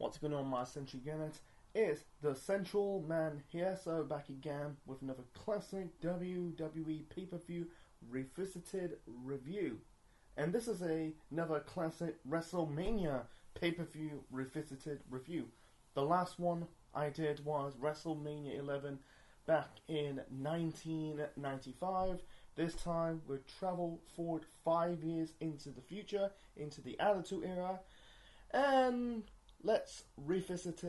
What's going on, my Central Unit? It's the Central Man here, so back again with another classic WWE pay-per-view revisited review. And this is another classic WrestleMania pay-per-view revisited review. The last one I did was WrestleMania 11 back in 1995. This time we'll travel forward 5 years into the future, into the Attitude Era, and let's revisit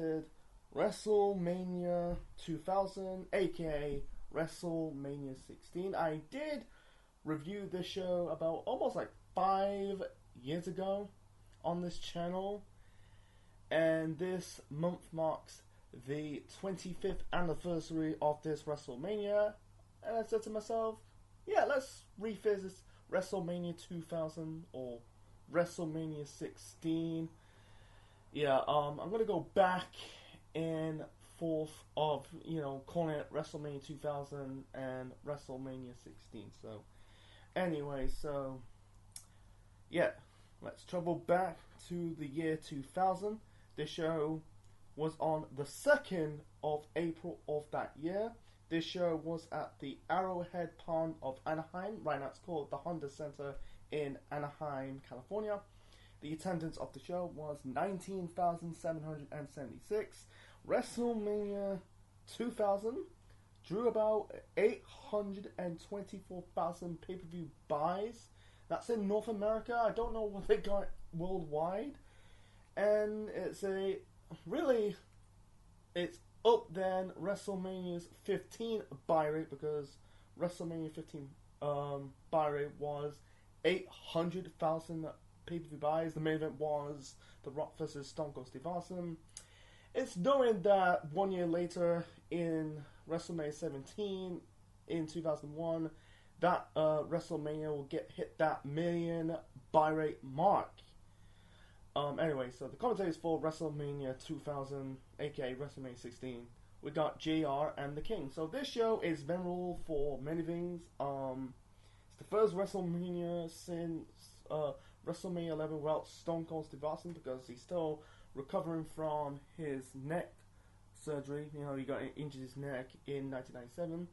WrestleMania 2000, aka WrestleMania 16. I did review this show about almost like 5 years ago on this channel, and this month marks the 25th anniversary of this WrestleMania, and I said to myself, yeah, let's revisit WrestleMania 2000 or WrestleMania 16. Yeah, I'm gonna go back and forth of, calling it WrestleMania 2000 and WrestleMania 16. So, anyway, yeah, let's travel back to the year 2000. This show was on the 2nd of April of that year. This show was at the Arrowhead Pond of Anaheim. Right now it's called the Honda Center in Anaheim, California. The attendance of the show was 19,776. WrestleMania 2000 drew about 824,000 pay-per-view buys. That's in North America. I don't know what they got worldwide. And it's up then WrestleMania's 15 buy rate, because WrestleMania 15 buy rate was 800,000 pay-per-view buys. The main event was The Rock vs. Stone Cold Steve Austin. It's knowing that 1 year later in WrestleMania 17 in 2001, that WrestleMania will hit that million buy rate mark. Anyway, so the commentators for WrestleMania 2000, aka WrestleMania 16, we got JR and The King. So this show is memorable for many things. It's the first WrestleMania since WrestleMania 11 without Stone Cold Steve Austin, because he's still recovering from his neck surgery. He got injured his neck in 1997.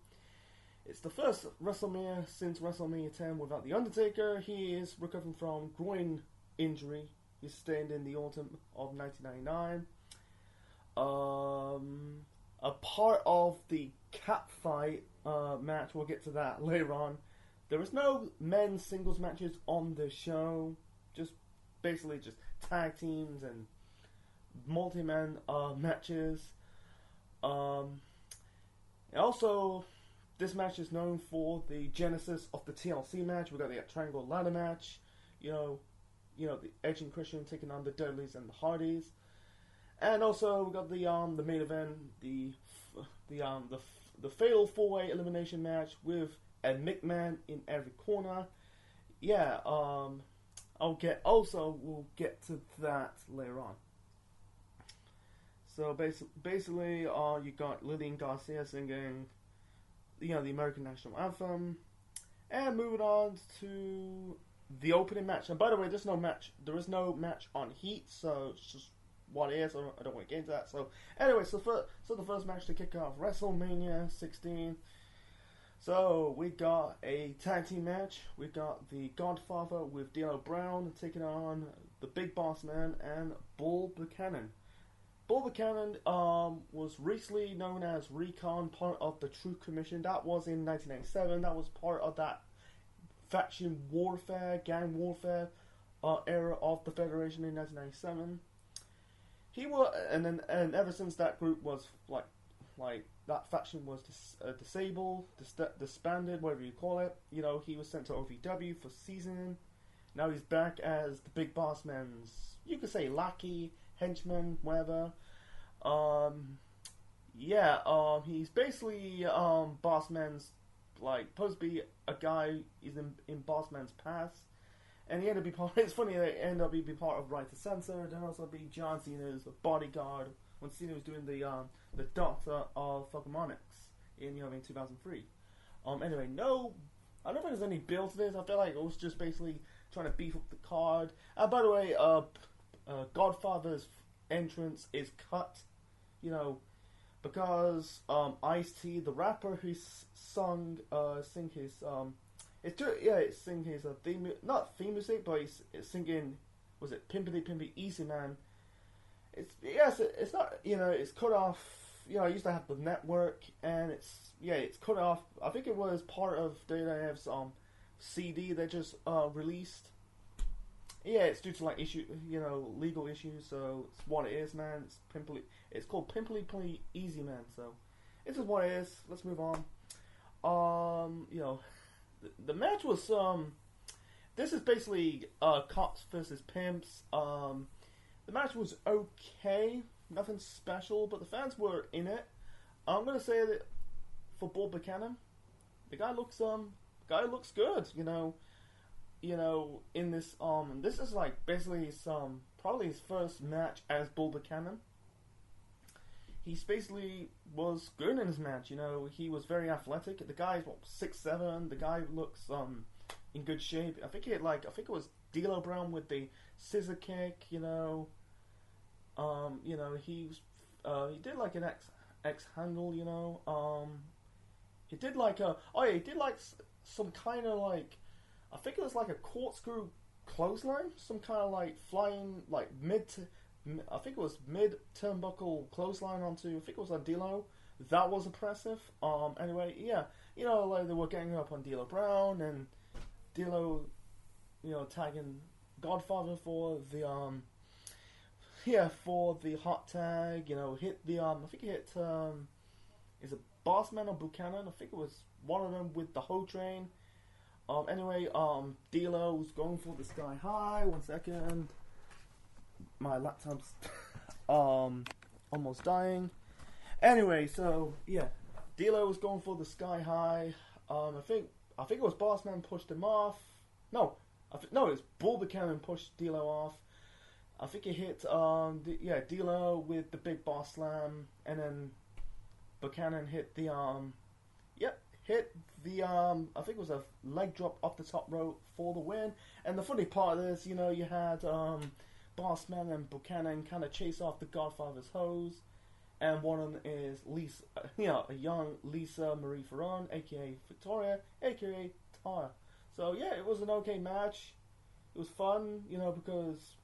It's the first WrestleMania since WrestleMania 10 without The Undertaker. He is recovering from groin injury he sustained in the autumn of 1999. A part of the cat fight match, we'll get to that later on. There is no men's singles matches on the show. Basically just tag teams and multi-man matches. Also, this match is known for the genesis of the TLC match. We got the triangle ladder match. The Edge and Christian taking on the Dudleys and the Hardys. And also we got the main event, the fatal 4-way elimination match with a McMahon in every corner. Yeah, we'll get to that later on. So basically, you got Lillian Garcia singing, the American National Anthem, and moving on to the opening match. And by the way, there is no match on Heat, so it's just what it is. I don't want to get into that. So anyway, so the first match to kick off WrestleMania 16. So we got a tag team match. We got the Godfather with D'Lo Brown taking on the Big Boss Man and Bull Buchanan. Bull Buchanan was recently known as Recon, part of the Truth Commission. That was in 1997. That was part of that faction warfare, gang warfare era of the Federation in 1997. And ever since that group was like that faction was disabled, disbanded, whatever you call it. He was sent to OVW for seasoning. Now he's back as the Big Boss Man's, you could say, lackey, henchman, whatever. He's basically Boss Man's, supposed to be a guy. He's in Boss Man's past, and he ended up being part. It's funny that he ended up being part of Right to Censor. Then also be John Cena's bodyguard when Cena was doing the Doctor of Thuganomics in 2003. Anyway, I don't think there's any build to this. I feel like it was just basically trying to beef up the card. By the way, Godfather's entrance is cut, you know, because Ice-T, the rapper who sing his sing his theme, not theme music, but he's singing, was it Pimply Pimply Easy Man? It's not, you know, it's cut off. You know, I used to have the network, and it's cut off. I think it was part of WWF's CD they just released. Yeah, it's due to like legal issues. So it's what it is, man. It's called Pimply Pimply Easy Man. So this is what it is. Let's move on. You know, the match was this is basically cops versus pimps. The match was okay, nothing special, but the fans were in it. I'm gonna say that for Bull Buchanan, the guy looks good. You know, in this this is like basically probably his first match as Bull Buchanan. He basically was good in his match. You know, he was very athletic. The guy's 6'7". The guy looks in good shape. I think it was D'Lo Brown with the scissor kick. You know, he did like an X handle. You know, he did like some kind of like, I think it was like a corkscrew clothesline, some kind of like flying like I think it was mid turnbuckle clothesline onto, I think it was on D'Lo. That was impressive. Anyway, yeah, you know, like they were getting up on D'Lo Brown, and D'Lo, you know, tagging Godfather for the for the hot tag. You know, hit the I think he hit is it Bossman or Buchanan? I think it was one of them with the Ho Train. Anyway, D'Lo was going for the Sky High. 1 second. My laptop's almost dying. Anyway, so yeah, D'Lo was going for the Sky High. I think it was Bossman pushed him off. No, it was Bull Buchanan pushed D'Lo off. I think he hit D'Lo with the big boss slam, and then Buchanan hit the I think it was a leg drop off the top rope for the win. And the funny part is, you know, you had Bossman and Buchanan kind of chase off the Godfather's hose, and one of them is Lisa, a young Lisa Marie Ferron, aka Victoria, aka Tara. So yeah, it was an okay match. It was fun, you know, because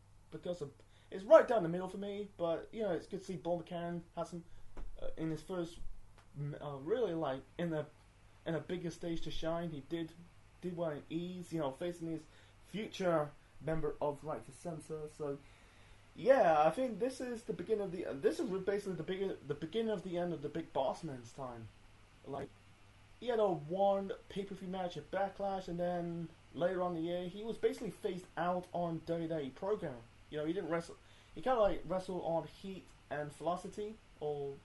of it's right down the middle for me. But you know, it's good to see Bull Buchanan has some in his first really like in a bigger stage to shine. He did well in ease, you know, facing his future member of Right to Censor. So yeah, I think this is the beginning of the beginning of the end of the Big Boss Man's time. Like, he had a one pay-per-view match at Backlash, and then later on in the year he was basically phased out on WWE program. You know, he didn't wrestle. He kind of like wrestled on Heat and Velocity or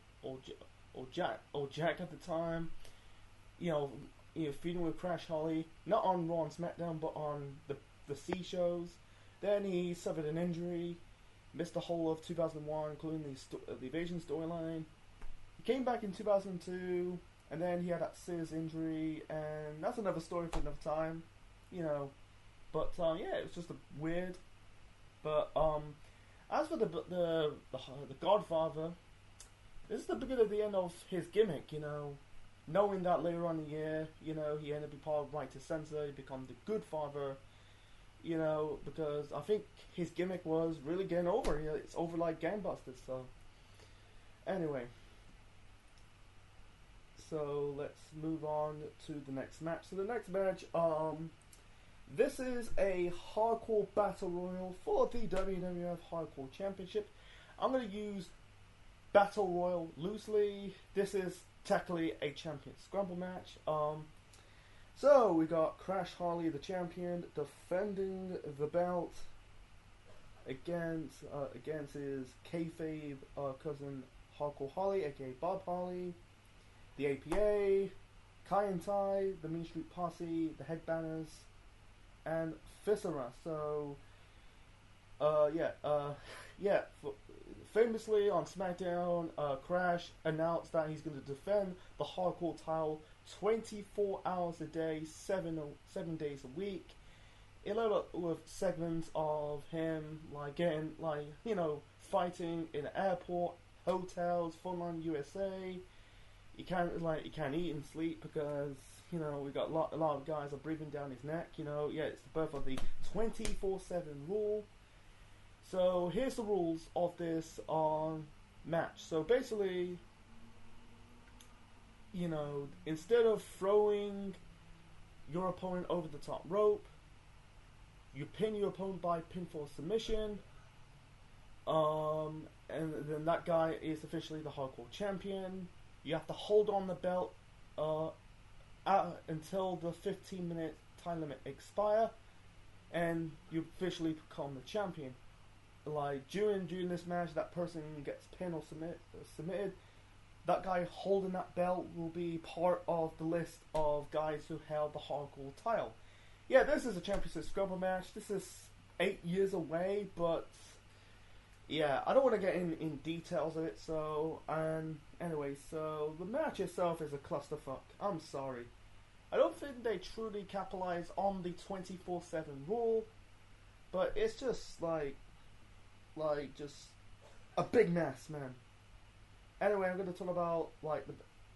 Jack at the time. You know, feuding with Crash Holly, not on Raw and SmackDown, but on the C shows. Then he suffered an injury, missed the whole of 2001, including the Evasion storyline. He came back in 2002, and then he had that serious injury, and that's another story for another time, you know. But yeah, it was just weird. But as for the Godfather, this is the beginning of the end of his gimmick, you know. Knowing that later on in the year, you know, he ended up being part of Right to Censor, he become the good father, you know, because I think his gimmick was really getting over. You know, it's over like gangbusters. So anyway, so let's move on to the next match. So the next match, this is a hardcore battle royal for the WWF Hardcore Championship. I'm going to use battle royal loosely. This is technically a champion scramble match. So we got Crash Holly, the champion, defending the belt against his kayfabe cousin Hardcore Holly, aka Bob Holly, the APA, Kai and Tai, the Mean Street Posse, the Headbangers, and Viscera. So famously on SmackDown, Crash announced that he's going to defend the Hardcore title 24 hours a day, 7 days a week. it loaded up with segments of him like getting like fighting in an airport, hotels, Frontline USA. He can't eat and sleep because we got a lot of guys are breathing down his neck. It's the birth of the 24/7 rule. So here's the rules of this match. So basically, instead of throwing your opponent over the top rope, you pin your opponent by pinfall submission. And then that guy is officially the hardcore champion. You have to hold on the belt until the 15-minute time limit expire, and you officially become the champion. Like during this match, that person gets pinned or submitted. That guy holding that belt will be part of the list of guys who held the hardcore title. Yeah, this is a championship scrubber match. This is 8 years away, but yeah, I don't want to get in details of it. So, anyway, so the match itself is a clusterfuck. I'm sorry. I don't think they truly capitalize on the 24/7 rule, but it's just like just a big mess, man. Anyway, I'm going to talk about like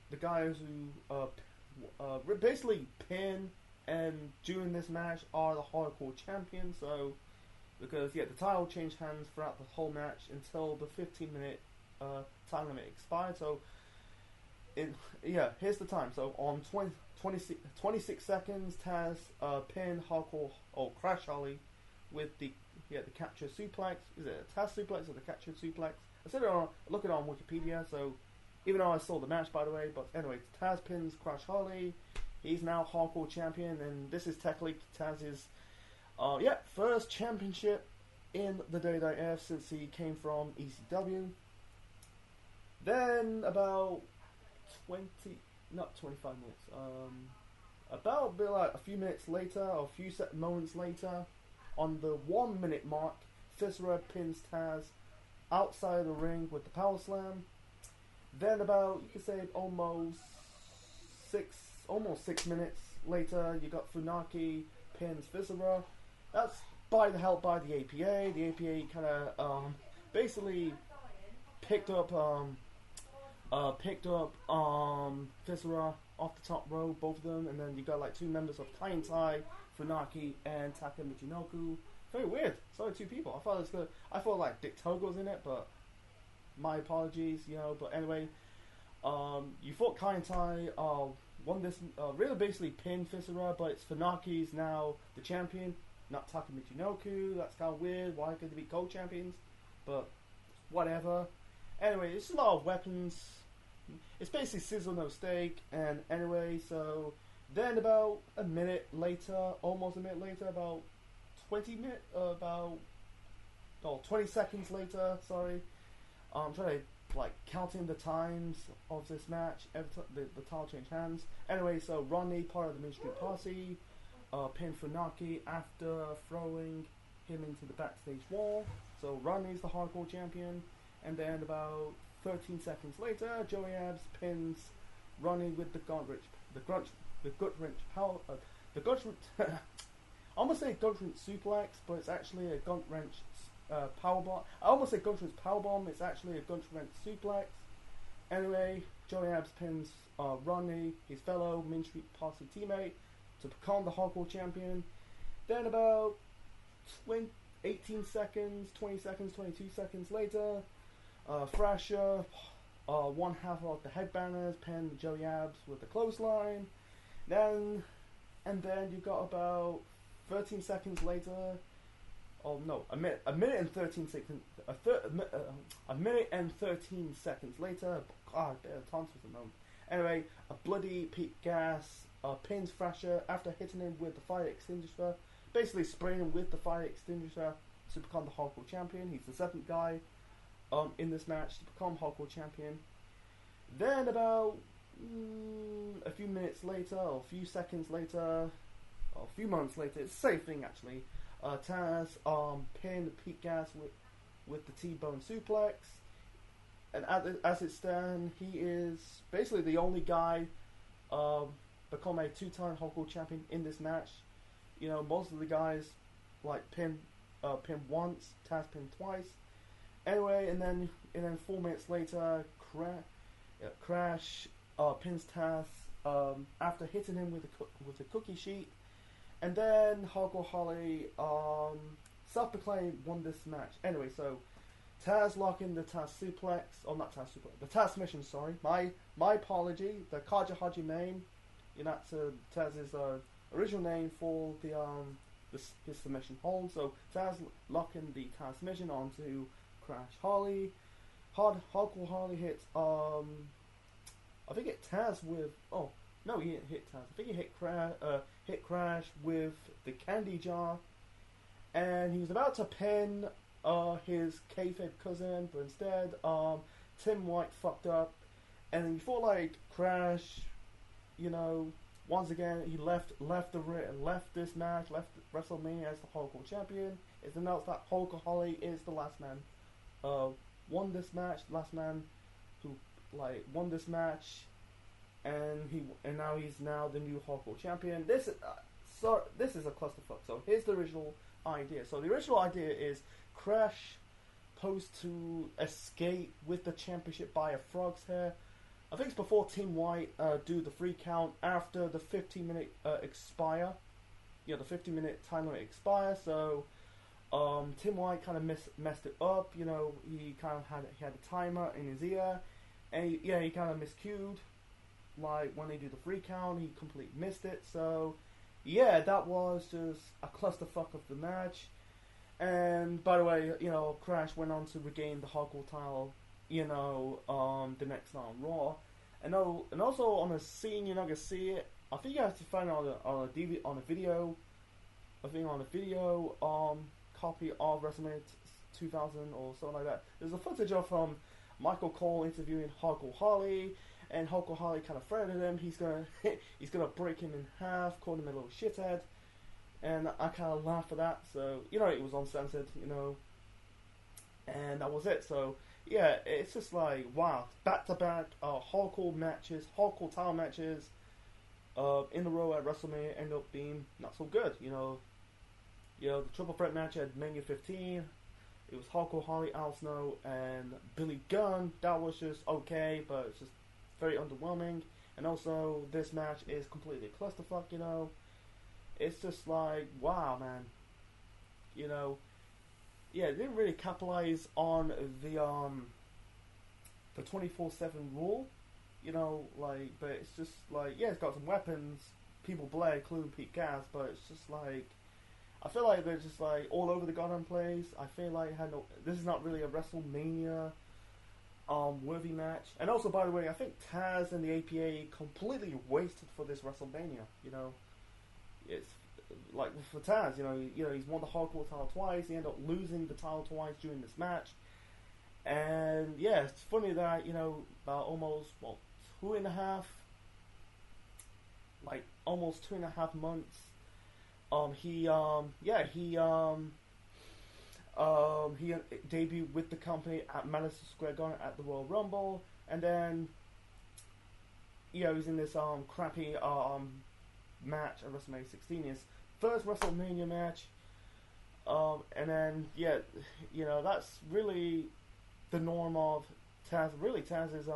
the guys who basically pin and during this match are the hardcore champions. So because the title changed hands throughout the whole match until the 15-minute time limit expired. So here's the time. So on 26 seconds, Taz pinned hardcore Crash Holly with the capture suplex. Is it a Taz suplex or the capture suplex? I said it look it on Wikipedia. So even though I saw the match, by the way, but anyway, Taz pins Crash Holly. He's now hardcore champion, and this is technically Taz's first championship in the WWF since he came from ECW. Then about 25 minutes, about like a few minutes later, or a few moments later, on the 1 minute mark, Viscera pins Taz outside the ring with the power slam. Then about, you could say almost 6 minutes later, you got Funaki pins Viscera. That's by the help by the APA. The APA kind of basically picked up Viscera off the top row, both of them, and then you got like two members of Kai and Tai, Funaki and Taka Michinoku. Very weird. It's only two people. I thought it was good. I thought like Dick Togo was in it, but my apologies, But anyway, you thought Kai and Tai won this, really basically pinned Viscera, but it's Funaki's now the champion, not Taka Michinoku. That's kind of weird. Why could they be co-champions? But whatever. Anyway, it's a lot of weapons. It's basically sizzle no steak. And anyway, so then about a minute later, almost a minute later, about 20 seconds later, sorry. I'm trying to like counting the times of this match. The title changed hands. Anyway, so Ronnie, part of the Main Street Posse, pinned Funaki after throwing him into the backstage wall. So Ronnie's the hardcore champion. And then about 13 seconds later, Joey Abs pins Ronnie with the gut wrench power. I almost say gut wrench suplex, but it's actually a gut wrench powerbomb. I almost say gut wrench powerbomb. It's actually a gut wrench suplex. Anyway, Joey Abs pins Ronnie, his fellow Main Street Posse teammate, to become the hardcore champion. Then about 18 seconds, 20 seconds, 22 seconds later, Thrasher, one half of the headbangers, pinned Joey Abs with the clothesline. Then you got about 13 seconds later. Oh no, a minute and 13 seconds. A minute and 13 seconds later. God, a bit of tonsils at the moment. Anyway, a bloody Pete Gas pins Thrasher after hitting him with the fire extinguisher. Basically spraying him with the fire extinguisher to become the hardcore champion. He's the seventh guy in this match to become hardcore champion. Then about a few minutes later, or a few seconds later, or a few months later, it's the same thing actually. Taz pinned Pete Gas with the T-bone suplex, and as it stands, he is basically the only guy become a two-time hardcore champion in this match. most of the guys like pin once, Taz pin twice. Anyway, and then 4 minutes later, Crash pins Taz after hitting him with a cookie sheet, and then Hardcore Holly self-proclaimed won this match. Anyway, so Taz locking the Taz suplex, or not Taz suplex, the Taz submission. Sorry, my apology. The Kaja Haji name, that's Taz's original name for his submission hold. So Taz locking the Taz submission onto Crash Holly. Hardcore Holly hits I think it Taz with no, he didn't hit Taz. I think he hit Crash with the candy jar, and he was about to pin his kayfabe cousin, but instead Tim White fucked up, and then before like Crash, once again he left this match, left WrestleMania as the Hardcore champion. It's announced that Hardcore Holly is the last man won this match, last man who won this match, and now he's the new Hardcore champion. This is a clusterfuck. So here's the original idea. So the original idea is Crash supposed to escape with the championship by a frog's hair. I think it's before Team White do the 3 count after the 15-minute expire. The 15-minute time limit expire. So Tim White kind of messed it up. He kind of had a timer in his ear, and he kind of miscued. Like when they do the 3 count, he completely missed it. So that was just a clusterfuck of the match. And by the way, Crash went on to regain the Hardcore title, the next night on Raw. And also on a scene you're not gonna see it. I think you have to find it on a video. I think on a video copy of WrestleMania 2000 or something like that. There's a footage of Michael Cole interviewing Hardcore Holly, and Hardcore Holly kind of threatened him. He's gonna break him in half, call him a little shithead, and I kind of laughed at that. So it was uncensored, and that was it. So it's just like wow, back to back hardcore matches, hardcore title matches in a row at WrestleMania end up being not so good. The triple threat match at Mania 15. It was Hardcore Holly, Al Snow, and Billy Gunn. That was just okay, but it's just very underwhelming. And also, this match is completely a clusterfuck. It's just like wow, man. They didn't really capitalize on the 24/7 rule. But it's just like it's got some weapons. People bled, including Pete Gas, but it's just like I feel like they're just like all over the goddamn place. I feel like this is not really a WrestleMania worthy match. And also, by the way, I think Taz and the APA completely wasted for this WrestleMania. It's like for Taz, he's won the Hardcore title twice. He ended up losing the title twice during this match. And it's funny that about almost 2.5, almost 2.5 months. He debuted with the company at Madison Square Garden at the Royal Rumble, and then he's in this crappy match at WrestleMania 16, his first WrestleMania match, and then that's really the norm of Taz. Really, Taz's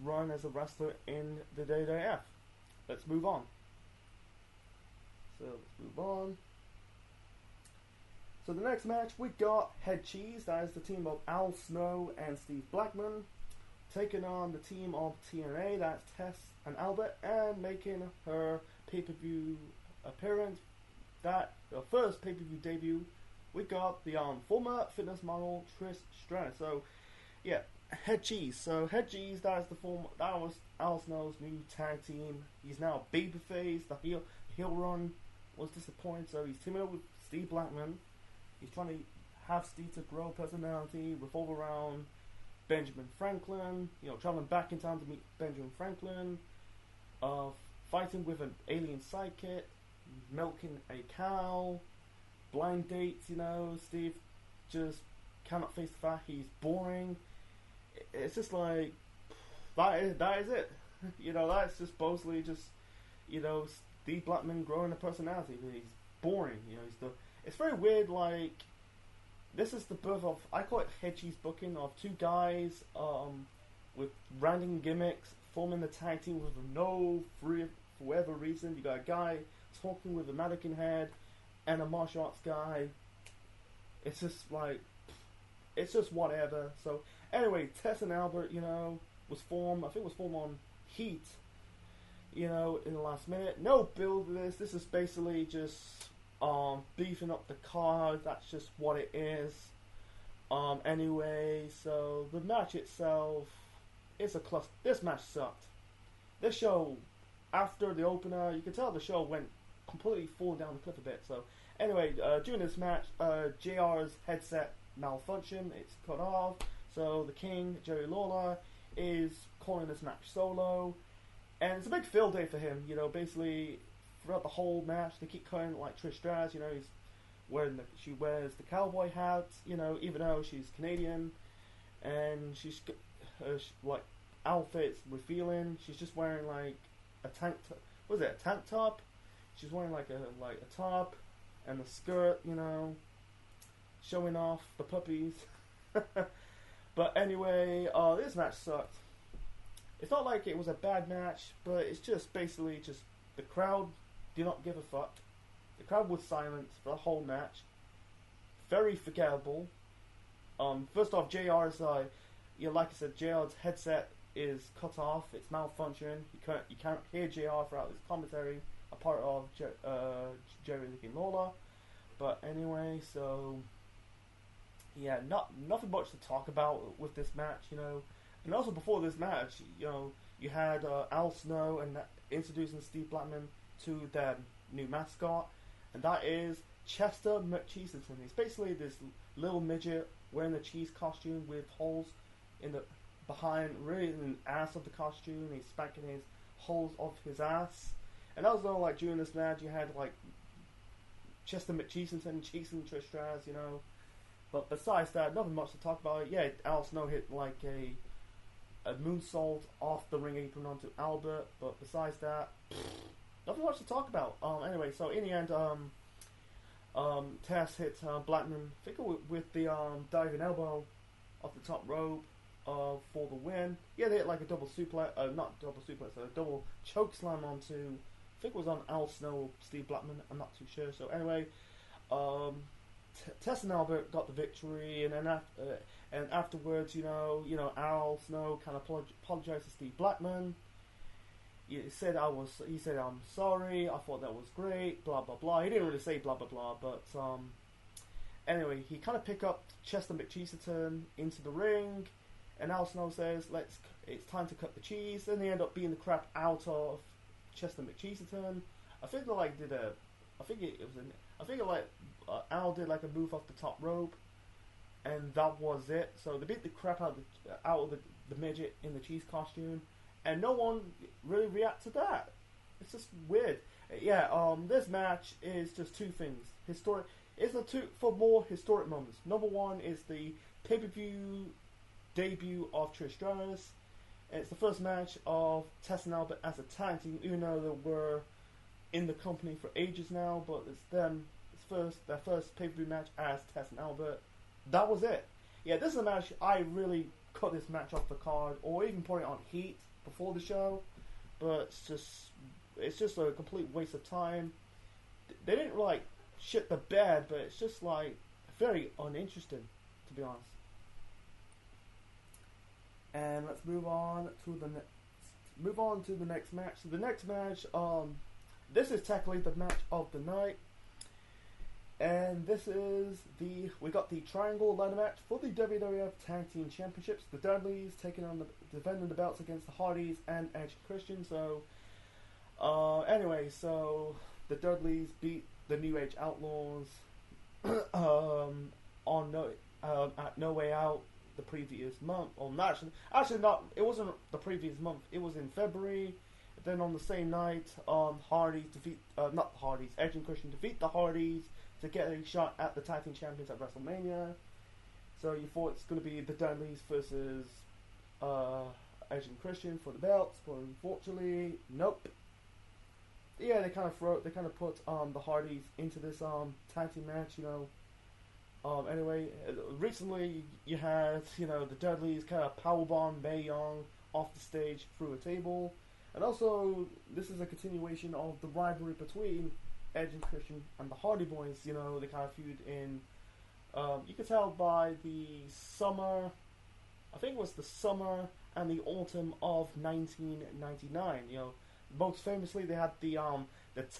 run as a wrestler in the WWF. Let's move on. So the next match, we got Head Cheese. That is the team of Al Snow and Steve Blackman taking on the team of TNA. That's Tess and Albert, and making her pay-per-view appearance. That the first pay-per-view debut. We got the former fitness model Trish Stratus. So Head Cheese. So Head Cheese, that was Al Snow's new tag team. He's now babyface. The heel run was disappointing, so he's teaming up with Steve Blackman. He's trying to have Steve to grow personality, revolve around Benjamin Franklin, traveling back in time to meet Benjamin Franklin, fighting with an alien sidekick, milking a cow, blind dates, Steve just cannot face the fact he's boring. It's just like, that is it. That's just mostly just, Steve Blackman growing a personality. He's boring, you know. It's very weird. Like, this is the birth of, I call it head cheese booking, of two guys with random gimmicks forming the tag team with no free for whatever reason. You got a guy talking with a mannequin head and a martial arts guy. It's just like, it's just whatever. So anyway, Tess and Albert, you know, was formed. I think it was formed on Heat. You know, in the last minute. No build to this. This is basically just beefing up the card. That's just what it is. Anyway, so the match itself is a cluster. This match sucked. This show, after the opener, you can tell the show went completely falling down the cliff a bit. So anyway, during this match, JR's headset malfunction. It's cut off. So the King, Jerry Lawler, is calling this match solo. And it's a big field day for him, you know. Basically, throughout the whole match, they keep cutting like Trish Stratus, you know. She wears the cowboy hat, you know, even though she's Canadian, and she's like outfits revealing. She's just wearing like a tank. What is it? A tank top? She's wearing like a top and a skirt, you know, showing off the puppies. But anyway, this match sucked. It's not like it was a bad match, but it's just basically just the crowd did not give a fuck. The crowd was silent for the whole match. Very forgettable. First off, JR's, you know, like I said, JR's headset is cut off. It's malfunctioning. You can't hear JR throughout this commentary, a part of Jerry the King Lawler. But anyway, so yeah, nothing much to talk about with this match, you know. And also before this match, you know, you had Al Snow and introducing Steve Blackman to their new mascot, and that is Chester McCheeserton. He's basically this little midget wearing a cheese costume with holes in the behind, really in the ass of the costume. He's spanking his holes off his ass, and also like during this match, you had like Chester McCheeserton chasing Trish Stratus, you know. But besides that, nothing much to talk about. Yeah, Al Snow hit like a moonsault off the ring apron onto Albert, but besides that, nothing much to talk about. Anyway, so in the end, Tess hit Blackman, I think with the diving elbow off the top rope for the win. Yeah, they hit like a double suplex, not double suplex, a double choke slam onto, I think it was on Al Snow or Steve Blackman, I'm not too sure. So anyway, Tess and Albert got the victory, and then afterwards, you know, Al Snow kind of apologized to Steve Blackman. He said I'm sorry. I thought that was great. Blah blah blah. He didn't really say blah blah blah, but anyway, he kind of picked up Chester McCheeserton into the ring, and Al Snow says, it's time to cut the cheese. Then they end up beating the crap out of Chester McCheeserton. I think Al did like a move off the top rope, and that was it. So they beat the crap out of the midget in the cheese costume, and no one really reacted to that. It's just weird. Yeah, this match is just two things. Historic. It's for more historic moments. Number one is the pay-per-view debut of Trish Stratus. And it's the first match of Tess and Albert as a tag team, even though they were in the company for ages now. But it's them. Their first pay-per-view match as Tess and Albert. That was it. Yeah, this is a match I really cut this match off the card, or even put it on Heat before the show. But it's just a complete waste of time. They didn't like shit the bed, but it's just like very uninteresting, to be honest. And let's move on to the next match. So the next match, this is technically the match of the night. And this is we got the triangle ladder match for the WWF Tag Team Championships. The Dudleys defending the belts against the Hardys and Edge and Christian. So, anyway, so the Dudleys beat the New Age Outlaws at No Way Out the previous month. Or actually not. It wasn't the previous month. It was in February. Then on the same night, Edge and Christian defeat the Hardys to get a shot at the Tag Team Champions at WrestleMania. So you thought it's going to be the Dudleys versus Edge and Christian for the belts, but unfortunately, nope. yeah, they kind of put the Hardys into this tag team match, you know. Anyway, recently you had, you know, the Dudleys kind of powerbomb Mae Young off the stage through a table, and also this is a continuation of the rivalry between Edge and Christian and the Hardy Boys. You know, they kind of feud in. You could tell by the summer, I think it was the summer and the autumn of 1999. You know, most famously they had the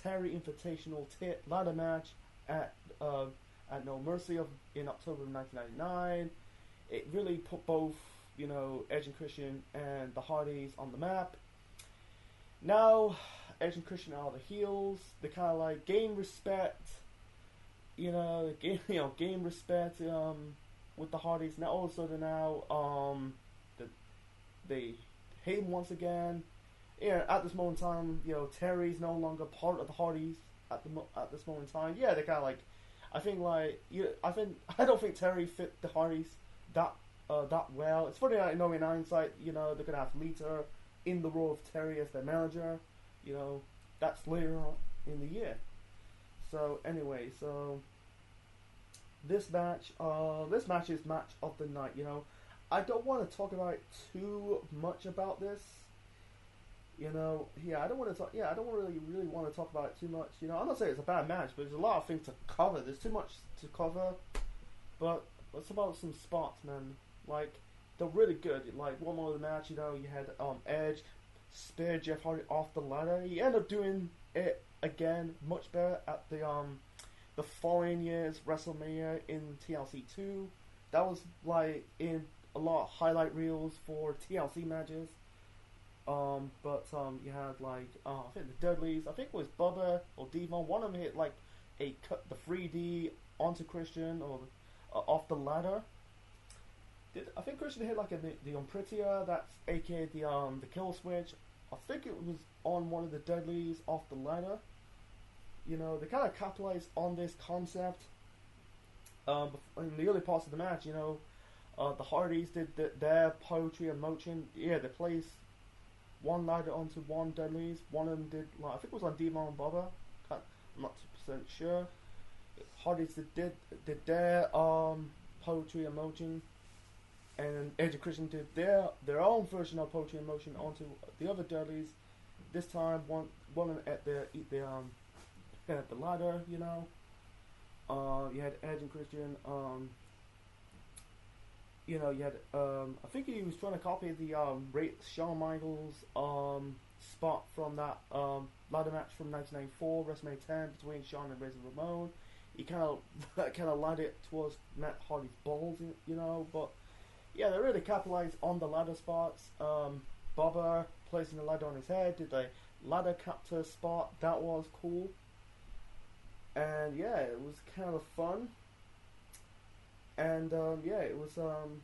Terry Invitational ladder match at No Mercy in October of 1999. It really put both, you know, Edge and Christian and the Hardys on the map. Now, Edge and Christian are the heels. They kind of like gain respect, gain respect with the Hardys. Now all of a sudden they hate him once again. Yeah, at this moment in time, you know, Terry's no longer part of the Hardys at this moment in time. Yeah, they kind of like, I don't think Terry fit the Hardys that well. It's funny, I know in hindsight, you know, they're gonna have Lita in the role of Terry as their manager. You know, that's later on in the year. So anyway, this match is match of the night. You know, I don't want to talk about too much about this. You know, I don't really want to talk about it too much. You know, I'm not saying it's a bad match, but there's a lot of things to cover. There's too much to cover. But let's about some spots, man. Like, they're really good. Like, one more of the match, you know, you had Edge spear Jeff Hardy off the ladder. He ended up doing it again much better at the following year's WrestleMania in TLC 2. That was like in a lot of highlight reels for TLC matches. You had like I think the Dudleys, I think it was Bubba or Devon. One of them hit like the 3D onto Christian or off the ladder. I think Christian hit like the Umbritia, that's aka the kill switch. I think it was on one of the Dudleys off the ladder. You know, they kind of capitalized on this concept. In the early parts of the match, you know, the Hardys did their poetry and motion. Yeah, they placed one ladder onto one Dudley's. One of them did, like, I think it was on Devon and Bubba. I'm not 2% sure. Hardys did their poetry and motion, and Edge and Christian did their own version of poetry and motion onto the other Dudleys. This time, one at the ladder, you know. You had Edge and Christian. You know, you had I think he was trying to copy the Shawn Michaels spot from that ladder match from 1994, WrestleMania 10 between Shawn and Razor Ramon. He kind of lied it towards Matt Hardy's balls, you know. But yeah, they really capitalized on the ladder spots. Bubba placing the ladder on his head, did the ladder capture spot. That was cool. And yeah, it was kind of fun. And yeah, it was. And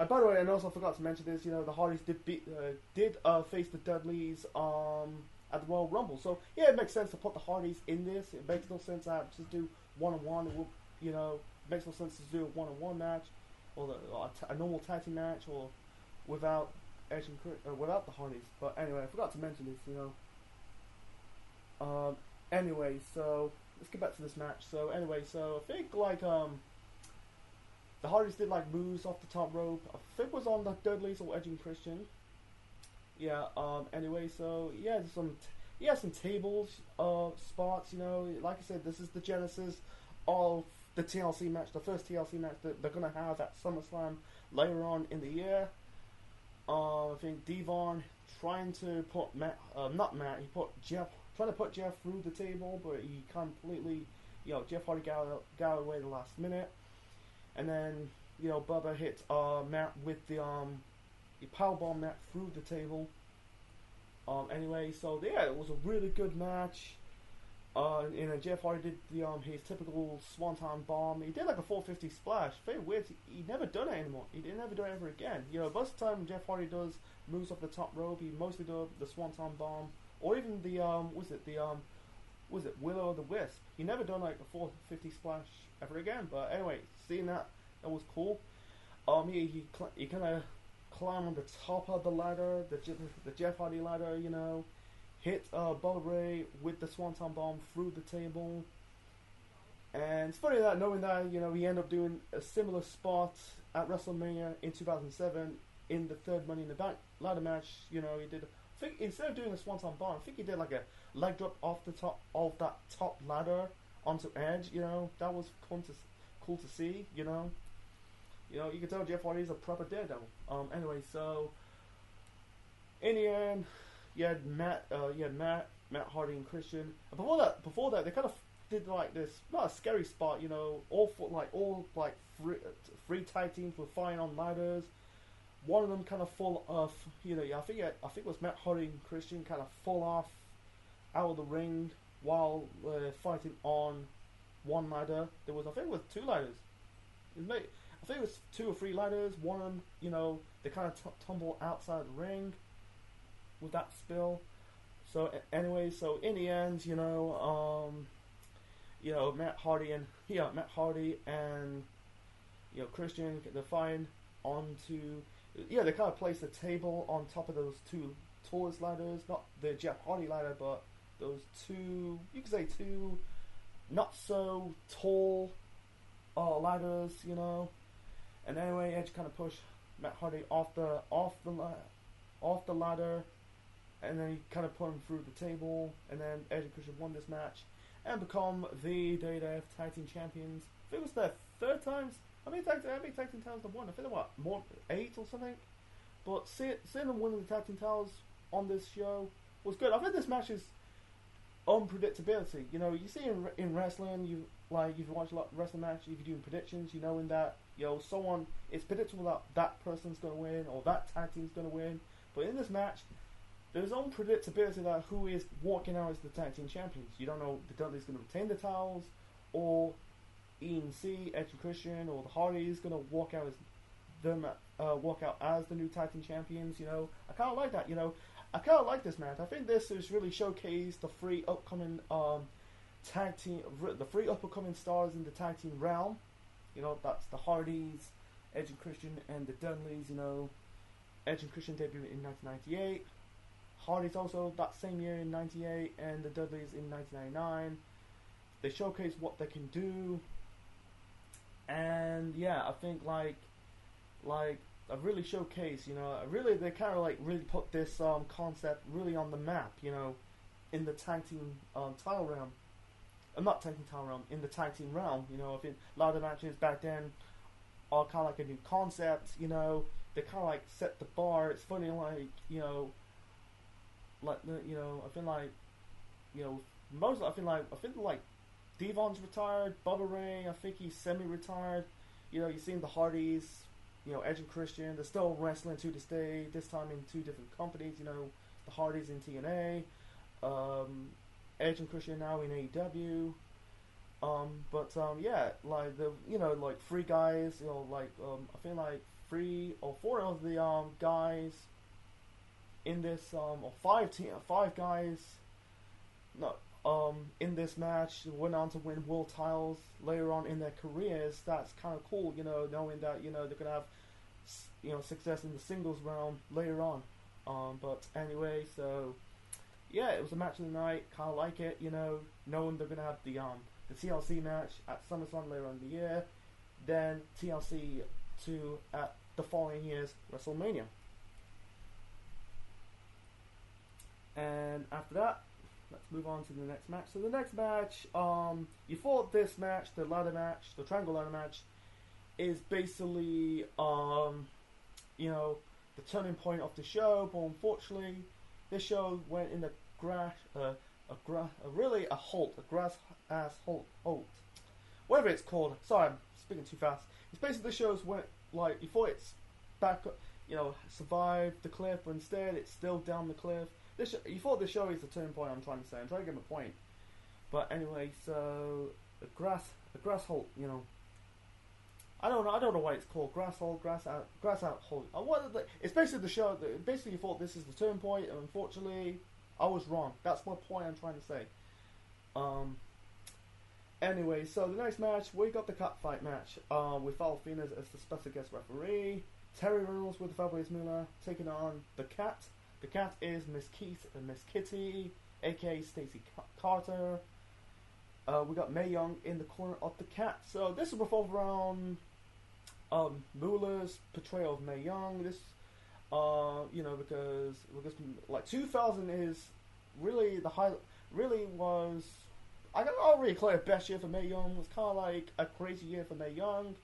by the way, and also I forgot to mention this. You know, the Hardys did face the Dudleys at the Royal Rumble. So yeah, it makes sense to put the Hardys in this. It makes no sense to do one-on-one. You know, it makes no sense to do a one-on-one match or a normal tag team match or without Edge and without the Hardys. But anyway, I forgot to mention this. You know. Anyway, so let's get back to this match. So anyway, so I think like the Hardys did like moves off the top rope. I think it was on the Dudleys or Edge and Christian. Yeah. Anyway, so yeah, some tables spots. You know, like I said, this is the genesis of the TLC match, the first TLC match that they're gonna have at SummerSlam later on in the year. I think Devon trying to put trying to put Jeff through the table, but he completely, you know, Jeff Hardy got away the last minute. And then, you know, Bubba hit Matt with the powerbomb Matt through the table. Anyway, so yeah, it was a really good match. And then Jeff Hardy did his typical Swanton bomb. He did like a 450 splash. Very weird. He never done it anymore. He didn't ever do it ever again. You know, most of the time Jeff Hardy does moves off the top rope, he mostly does the Swanton bomb, or even the Will o' the Wisp. He never done like a 450 splash ever again. But anyway, seeing that was cool. He kind of climbed on the top of the ladder, the Jeff Hardy ladder, you know. hit Bubba Ray with the Swanton Bomb through the table. And it's funny that knowing that, you know, he ended up doing a similar spot at WrestleMania in 2007 in the third Money in the Bank ladder match. You know, he did, I think instead of doing a Swanton Bomb, I think he did like a leg drop off the top of that top ladder onto Edge. You know, that was cool to see. You know, you can tell Jeff Hardy's a proper daredevil. Anyway, so in the end, you had Matt Hardy and Christian. And before that, they kind of did like this, not a scary spot, you know, all three tag teams were fighting on ladders. One of them kind of fall off, you know. I think it was Matt Hardy and Christian kind of fall off out of the ring while fighting on one ladder. I think it was two ladders. I think it was 2 or 3 ladders. One of them, you know, they kind of tumble outside the ring with that spill. So anyway, so in the end, you know, Matt Hardy and Christian, they're fine onto, they kind of place the table on top of those 2 tallest ladders, not the Jeff Hardy ladder, but those 2, you could say 2 not so tall ladders, you know. And anyway, Edge kind of pushed Matt Hardy off the ladder, and then he kind of put him through the table, and then Edge and Christian won this match and become the WWF Tag Team Champions. I think it was their 3rd time. How many tag team titles they won? I think they won more 8 or something. But seeing them winning the tag team titles on this show was good. I think this match is unpredictability. You know, you see in wrestling, you've watched a lot of wrestling match. If you're doing predictions, you know in that, you know, someone, it's predictable that person's going to win or that tag team's going to win. But in this match, there's unpredictability that who is walking out as the tag team champions. You don't know if the Dudley's going to retain the titles, or ENC, Edge and Christian, or the Hardys going to walk out as the new tag team champions. You know, I kind of like that. You know, I kind of like this match. I think this has really showcased the 3 upcoming the 3 upcoming stars in the tag team realm. You know, that's the Hardys, Edge and Christian, and the Dudleys. You know, Edge and Christian debuted in 1998. Hardys also that same year in 98, and the Dudleys in 1999. They showcase what they can do, and yeah, I think like I really showcase, you know, they kind of really put this concept really on the map, you know, in the tag team title realm. Not tag team title realm, in the tag team realm. You know, I think a lot of the matches back then are kind of like a new concept. You know, they kind of like set the bar. It's funny, like, you know. I feel like Devon's retired, Bubba Ray, I think he's semi-retired. You know, you've seen the Hardys, you know, Edge and Christian, they're still wrestling to this day, this time in 2 different companies, you know, the Hardys in TNA, Edge and Christian now in AEW, like the, you know, like 3 guys, you know, like, I feel like 3 or 4 of the, guys in this, or 5 guys, in this match went on to win world titles later on in their careers. That's kind of cool, you know, knowing that, you know, they're gonna have, you know, success in the singles realm later on. But anyway, so yeah, it was a match of the night. Kind of like it, you know, knowing they're gonna have the TLC match at SummerSlam later on in the year, then TLC 2 at the following year's WrestleMania. And after that, let's move on to the next match. So the next match, you thought this match, the ladder match, the triangle ladder match, is basically, you know, the turning point of the show. But unfortunately, this show went in the grass halt. Whatever it's called. Sorry, I'm speaking too fast. It's basically the show's went, like, you thought it's back, you know, survived the cliff, but instead it's still down the cliff. You thought the show is the turning point. I'm trying to say. I'm trying to get my point. But anyway, so the grass halt. You know, I don't know why it's called grass halt, grass out halt. It's basically the show. Basically, you thought this is the turning point, and unfortunately, I was wrong. That's my point. I'm trying to say. Anyway, so the next match, we got the cat fight match with Val Fiennes as the special guest referee. Terry Reynolds with the Fabulous Moolah taking on the Cat The cat is Miss Keith and Miss Kitty, aka Stacy Carter. We got Mae Young in the corner of the cat. So this will revolve around Moolah's portrayal of Mae Young. This, because like 2000 is really the high, really was. I don't really call it a best year for Mae Young. It was kind of like a crazy year for Mae Young.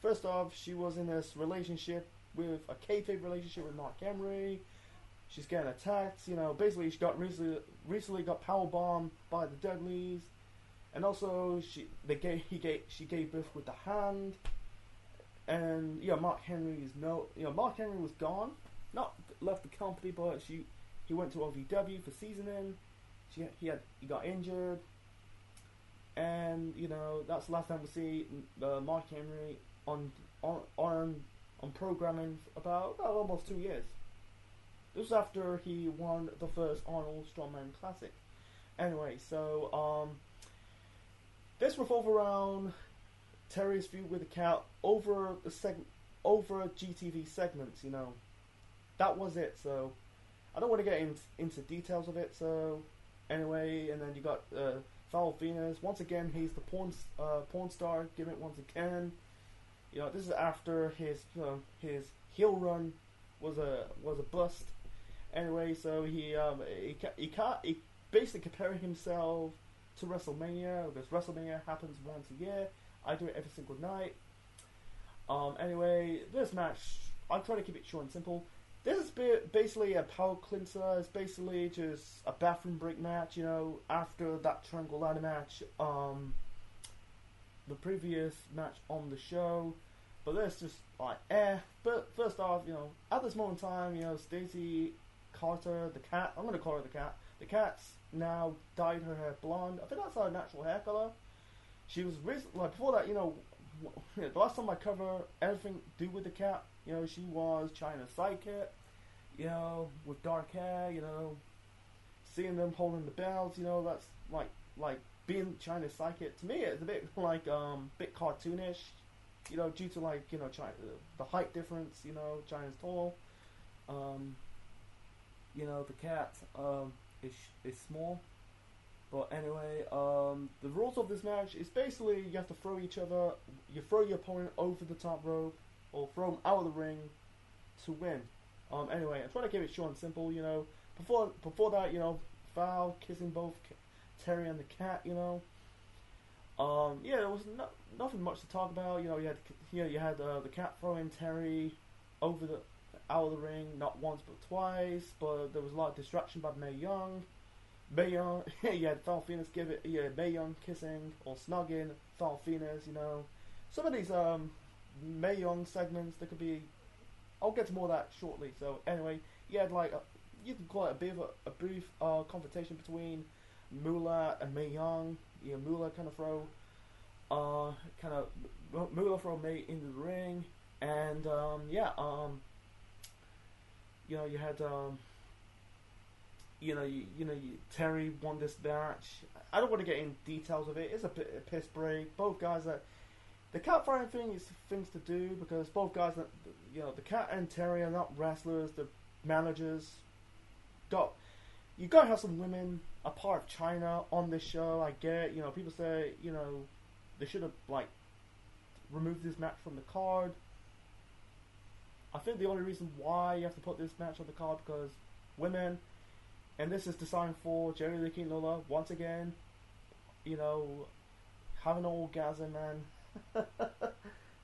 First off, she was in this relationship with a kayfabe relationship with Mark Henry. She's getting attacked. Basically she got recently got powerbombed by the Dudleys, and also she gave birth with the hand. And Mark Henry was gone, not left the company, but he went to OVW for seasoning. He got injured, and that's the last time we see Mark Henry on programming for about almost 2 years. This was after he won the first Arnold Strongman Classic. Anyway, so this revolved around Terry's feud with the cat over GTV segments. That was it. So I don't want to get into details of it. So anyway, and then you got Foul Venus. Once again, he's the porn star gimmick once again. This is after his heel run was a bust. Anyway, so he basically comparing himself to WrestleMania, because WrestleMania happens once a year. I do it every single night. Anyway, this match, I try to keep it short and simple. This is basically a power cleanser. It's basically just a bathroom break match. After that triangle ladder match, the previous match on the show. But that's just like But first off, at this moment in time, Stacy Carter, the cat. I'm gonna call her the cat. The cat's now dyed her hair blonde. I think that's her natural hair color. She was before that. The last time I cover everything to do with the cat, she was China's sidekick. With dark hair. Seeing them holding the bells. That's like being China's sidekick. To me, it's a bit like bit cartoonish. Due to China, the height difference. China's tall. The cat is small. But anyway, the rules of this match is basically you have to throw your opponent over the top rope or throw them out of the ring to win. Anyway, I'm trying to keep it short and simple. Before that, Val kissing both Terry and the cat. There was nothing much to talk about. You had the cat throwing Terry out of the ring, not once but twice. But there was a lot of distraction by Mae Young. You had Foul Venus Mae Young kissing or snugging Foul Venus. Some of these Mae Young segments, there could be. I'll get to more of that shortly. So anyway, you had you can call it a bit of a brief confrontation between Moolah and Mae Young. Moolah Moolah throw Mae into the ring, and you had Terry won this match. I don't want to get in details of it. It's a piss break. Both guys the cat fighting thing is things to do because both guys the cat and Terry are not wrestlers. They're managers. You gotta have some women a part of China on this show. I get it. People say they should have removed this match from the card. I think the only reason why you have to put this match on the card because women, and this is designed for Jerry the King Lawler once again. Having an orgasm, man,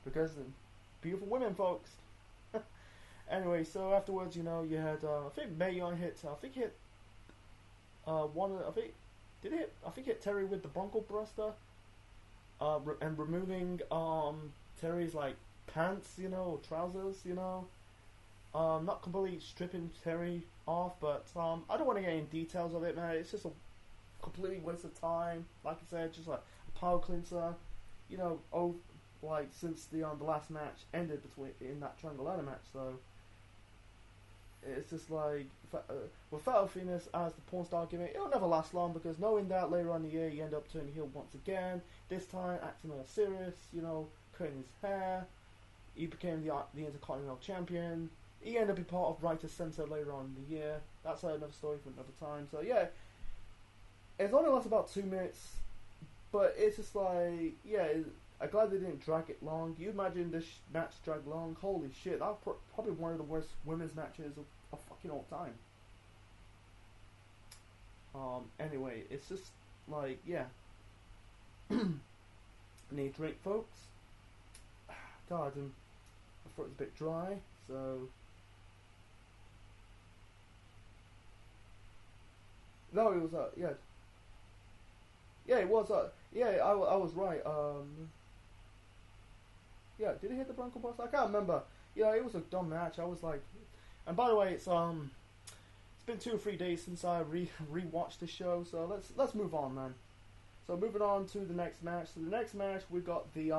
because beautiful women, folks. Anyway, so afterwards, you had I think Mae Young hit. I think hit. I think hit Terry with the Bronco Buster, and removing Terry's pants, or trousers, not completely stripping Terry off, but I don't want to get in details of it, man. It's just a completely waste of time. Like I said, just a power cleanser, since the last match ended in that triangle ladder match, so. It's just with Fatal Venus as the porn star gimmick, it'll never last long because knowing that later on in the year you end up turning heel once again. This time acting all serious, cutting his hair. He became the Intercontinental Champion. he ended up being part of Writer's Center later on in the year. That's another story for another time. So yeah, it's only lasts about 2 minutes, but it's just like, yeah, I'm glad they didn't drag it long. You imagine this match dragged long? Holy shit, that was probably one of the worst women's matches of fucking all time. Anyway, it's just like, yeah. Need a drink, folks. God, my throat's a bit dry, so. No, it was, yeah. Yeah, it was, yeah, I was right. Yeah, did he hit the Bronco Buster? I can't remember. Yeah, it was a dumb match. I was like, and by the way, it's been 2 or 3 days since I rewatched the show, so let's move on, man. So moving on to the next match. So the next match we got the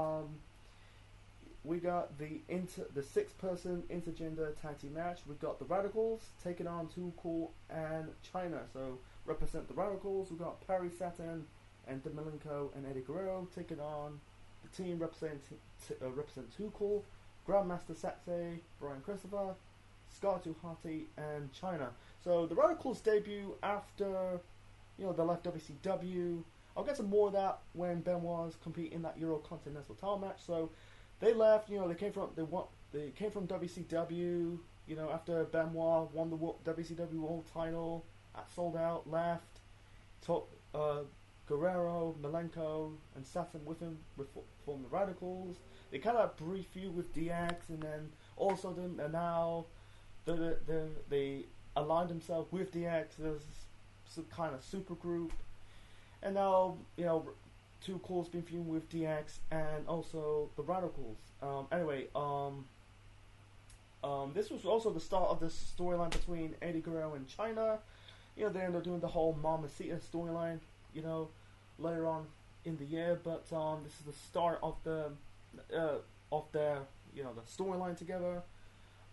6-person intergender tag team match. We got the Radicals taking on Too Cool and China. So represent the Radicals. We got Perry Saturn and Domenico and Eddie Guerrero taking on the team represent Too Cool, Grandmaster Sexay, Brian Christopher, Scar Too Hotty, and China. So the Radicals debut after they left WCW. I'll get some more of that when Benoit's competing in that Eurocontinental title match. So they left. They came from WCW. After Benoit won the WCW World Title at Sold Out, left. Guerrero, Malenko, and Saturn with him formed the Radicals. They kind of brief feud with DX, and then all of a sudden, and now they aligned themselves with DX as some kind of super group. And now, Too Cool's been feuding with DX and also the Radicals. This was also the start of this storyline between Eddie Guerrero and China. They ended up doing the whole Mamacita storyline, later on in the year. But this is the start of their the storyline together.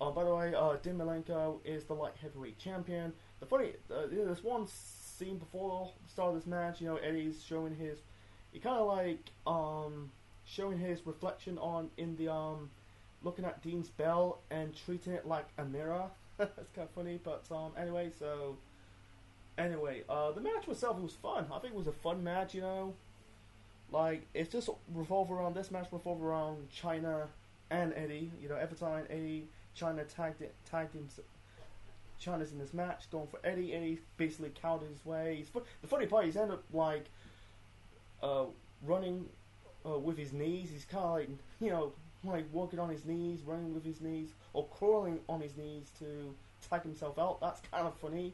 By the way, Dean Malenko is the light heavyweight champion. The funny, there's one scene before the start of this match. Eddie's showing his, showing his reflection in the looking at Dean's belt and treating it like a mirror. That's kind of funny, but anyway, the match itself, it was fun. I think it was a fun match. It's just this match revolved around China and Eddie. Every time China tagged him. China's in this match, going for Eddie. Eddie basically countered his way. The funny part, he's ended up running with his knees. He's kind of like walking on his knees, running with his knees, or crawling on his knees to tag himself out. That's kind of funny.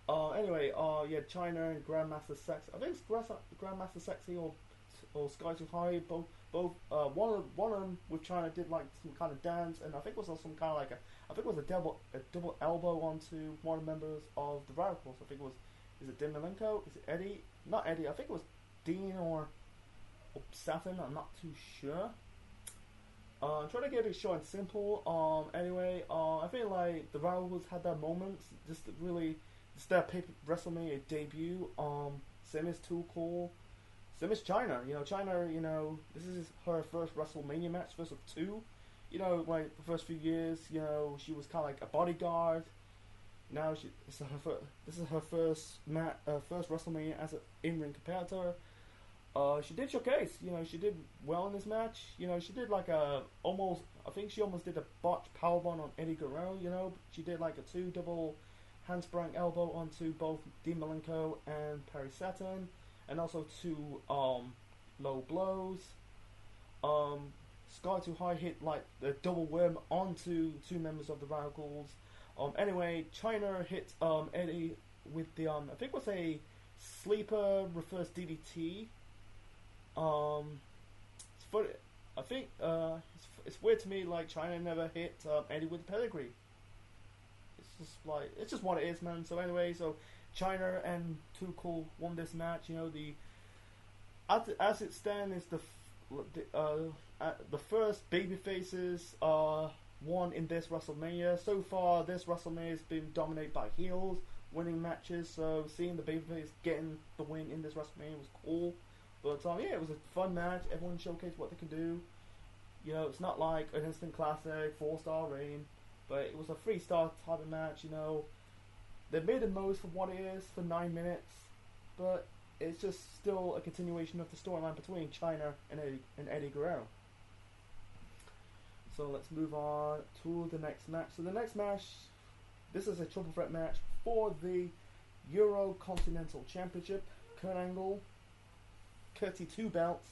China and Grandmaster Sexy. I think it's Grandmaster Sexy or Sky Too High. Both one of them with China did like some kind of dance, and I think it was some kind of a double elbow onto one of the members of the Radicals. I think it was, is it Dean Malenko? Is it Eddie? Not Eddie. I think it was Dean or Saturn. I'm not too sure. I'm trying to get it short and simple. I feel like the Radicals had their moments. It's their WrestleMania debut. Same as Too Cool. Same as China. China, this is her first WrestleMania match, first of 2. The first few years, she was kind of like a bodyguard. Now this is her first WrestleMania as an in-ring competitor. She did showcase. She did well in this match. She did I think she almost did a botched powerbomb on Eddie Guerrero. She did like a 2 double handspring elbow onto both Dean Malenko and Perry Saturn, and also 2 low blows. Sky Too High hit like the double worm onto 2 members of the Radicals. China hit Eddie with the I think it was a sleeper reverse DDT. It's funny. I think it's weird to me, like China never hit Eddie with the pedigree. It's just what it is, man. So China and Too Cool won this match. As it stands, is the first baby faces won in this WrestleMania. So far, this WrestleMania has been dominated by heels winning matches. So seeing the babyface getting the win in this WrestleMania was cool. But it was a fun match. Everyone showcased what they can do. It's not like an instant classic 4-star rating. but it was a 3-star type of match. You know, they made the most for what it is for 9 minutes, but it's just still a continuation of the storyline between China and Eddie Guerrero. So let's move on to the next match. So the next match, this is a triple threat match for the Euro Continental Championship. Kurt Angle, 32 belts,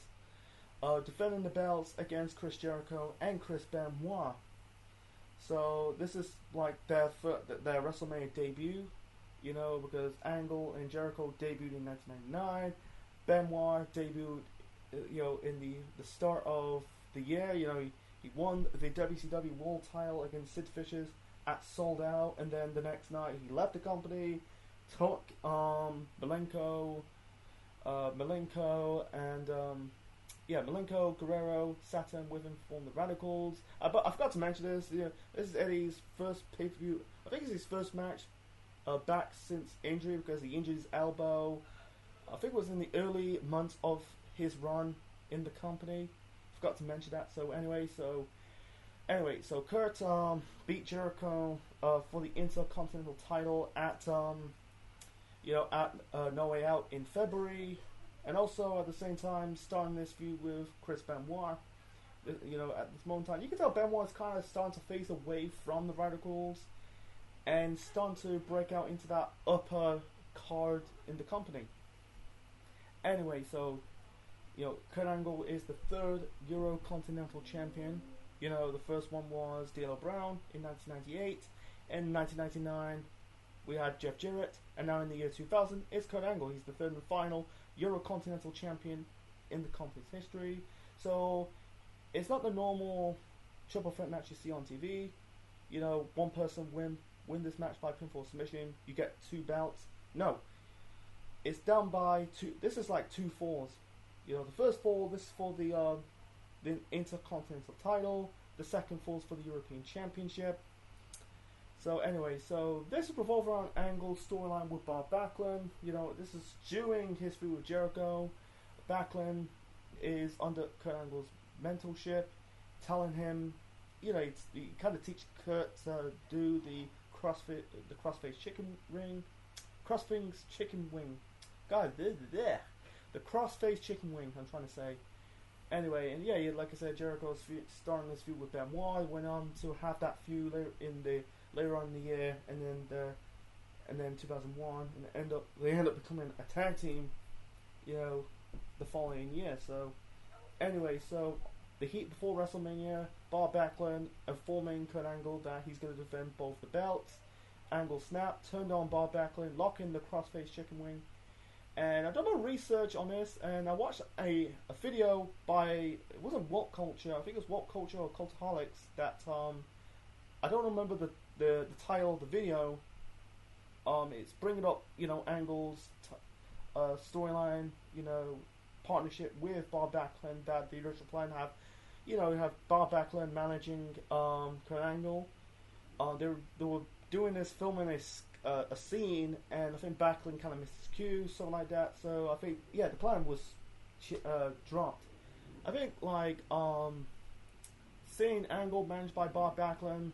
defending the belts against Chris Jericho and Chris Benoit. So this is like their WrestleMania debut, you know, because Angle and Jericho debuted in 1999. Benoit debuted, you know, in the start of the year. You know, he won the WCW World Title against Sid Vicious at Sold Out, and then the next night he left the company, took Malenko, Guerrero, Saturn with him, formed the Radicals. But I forgot to mention this. You know, this is Eddie's first pay-per-view. I think it's his first match back since injury, because he injured his elbow. I think it was in the early months of his run in the company. Forgot to mention that. So anyway, Kurt beat Jericho for the Intercontinental title at No Way Out in February, and also at the same time starting this feud with Chris Benoit. You know, at this moment in time, you can tell Benoit's kind of starting to face away from the Radicals and starting to break out into that upper card in the company. Anyway, so, you know, Kurt Angle is the third Euro Continental Champion. You know, the first one was D'Lo Brown in 1998. In 1999, we had Jeff Jarrett. And now in the year 2000, it's Kurt Angle. He's the third and final Euro Continental Champion in the company's history. So, it's not the normal triple threat match you see on TV. You know, one person win this match by pinfall submission. You get 2 belts. No. It's done by 2. This is like 2 falls. You know, the first fall, this is for the Intercontinental title. The second fall is for the European Championship. So anyway, so this is revolved around Angle's storyline with Bob Backlund. You know, this is during his feud with Jericho. Backlund is under Kurt Angle's mentorship, telling him, you know, he kind of teach Kurt to do the crossface chicken wing. God, the crossface chicken wing, I'm trying to say. Anyway, and yeah, like I said, Jericho's starting this feud with Benoit. Went on to have that feud later on in the year, and then 2001, and they end up becoming a tag team, you know, the following year. So anyway, so the heat before WrestleMania, Bob Backlund informing Kurt Angle that he's going to defend both the belts. Angle snapped, turned on Bob Backlund, locking the crossface chicken wing. And I've done a research on this, and I watched a video by, it wasn't Woke Culture, I think it was Woke Culture or Cultaholics, that I don't remember the title of the video. It's bringing up, you know, Angle's storyline, you know, partnership with Bob Backlund, that the original plan have Bob Backlund managing Kurt Angle. They were doing this, filming a scene, and I think Backlund kind of missed his cue, something like that. So I think, yeah, the plan was dropped. I think, like, seeing Angle managed by Bob Backlund,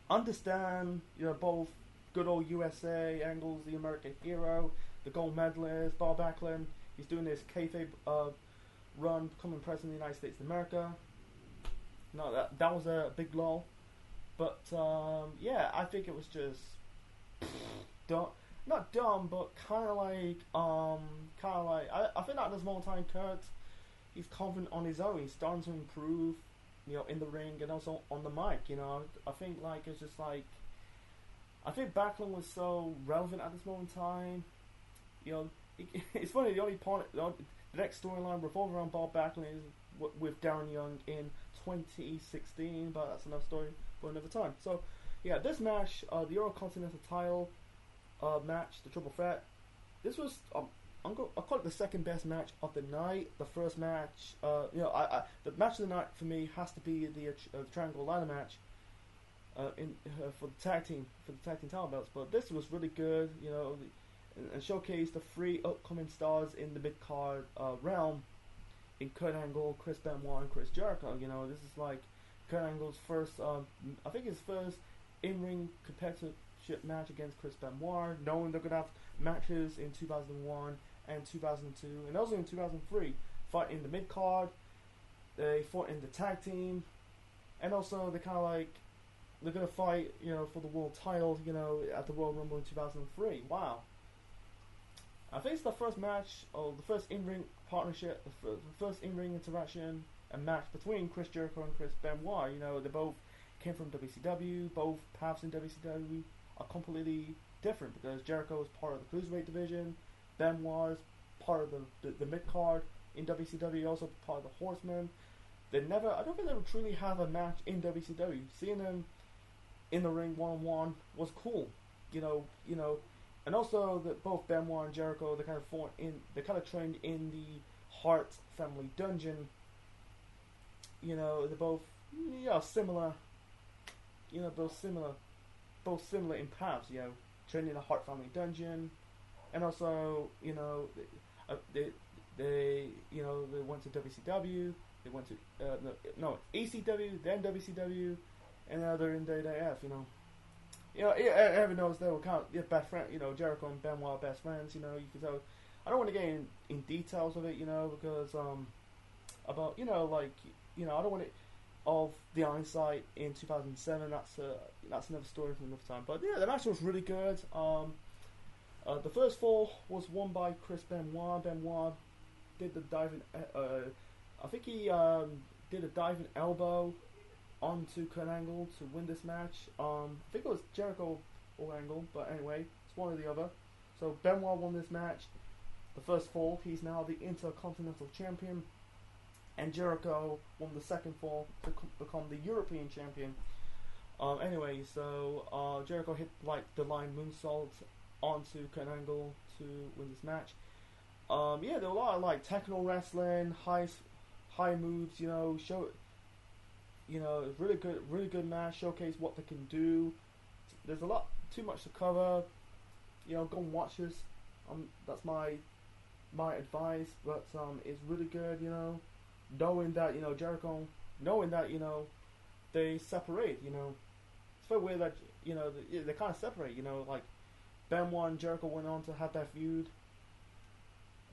understand, you know, both good old USA, Angle's the American hero, the gold medalist, Bob Backlund, he's doing this kayfabe run, becoming president of the United States of America. No, that was a big lull. But, yeah, I think it was just dumb. Not dumb, but kind of like, I think at this moment in time, Kurt, he's confident on his own. He's starting to improve, you know, in the ring and also on the mic, you know. I think, like, it's just like, I think Backlund was so relevant at this moment in time. You know, it's funny, the next storyline revolving around Bob Backlund is with Darren Young in 2016, but that's another story for another time. So, yeah, this match, the Euro Continental title match, the triple threat, this was, I call it the second best match of the night. The first match, you know, the match of the night for me has to be the Triangle Ladder match for the tag team title belts. But this was really good, you know, and showcased the 3 upcoming stars in the mid card realm in Kurt Angle, Chris Benoit, and Chris Jericho. You know, this is like Kurt Angle's first, I think his first in-ring competitive match against Chris Benoit, knowing they're gonna have matches in 2001 and 2002, and also in 2003, fight in the mid card. They fought in the tag team, and also they kind of like they're gonna fight, for the world title, at the Royal Rumble in 2003. Wow. I think it's the first match, or the first in-ring partnership, the first in-ring interaction and match between Chris Jericho and Chris Benoit. They both came from WCW, both paths in WCW are completely different because Jericho is part of the Cruiserweight division, Benoit is part of the mid-card in WCW, also part of the Horsemen. I don't think they would truly have a match in WCW. Seeing them in the ring one-on-one was cool, and also that both Benoit and Jericho, they kind of trained in the Hart family dungeon. They're both similar. Both similar in paths. Training in the Hart family dungeon, and also they went to WCW. They went to ECW, then WCW, and now they're in WWF. Everyone knows they were kind of best friends. Jericho and Benoit are best friends. You can tell. I don't want to get in details of it. Because about I don't want it of the hindsight in 2007. That's another story for another time. But yeah, the match was really good. The first fall was won by Chris Benoit. Benoit did the diving. I think he did a diving elbow onto Kurt Angle to win this match. I think it was Jericho or Angle, but anyway, it's one or the other. So Benoit won this match. The first fall, he's now the Intercontinental Champion, and Jericho won the second fall to become the European Champion. Anyway, so Jericho hit the line moonsault onto Kurt Angle to win this match. There were a lot of technical wrestling, high moves. Really good match. Showcase what they can do. There's too much to cover. Go and watch this. That's my advice. But it's really good. Knowing that Jericho, knowing that they separate. It's very weird that they kind of separate. Benoit and Jericho went on to have that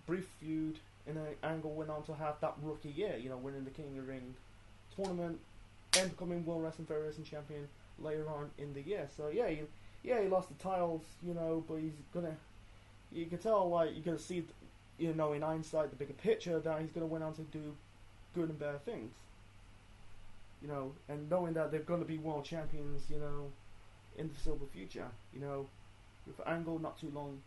brief feud, and then Angle went on to have that rookie year. Winning the King of the Ring tournament and becoming World Wrestling Federation champion later on in the year. So he lost the titles, but he's gonna. You can tell, you're gonna see, in hindsight, the bigger picture that he's gonna went on to do good and better things. And knowing that they're gonna be world champions, in the foreseeable future. With Angle, not too long.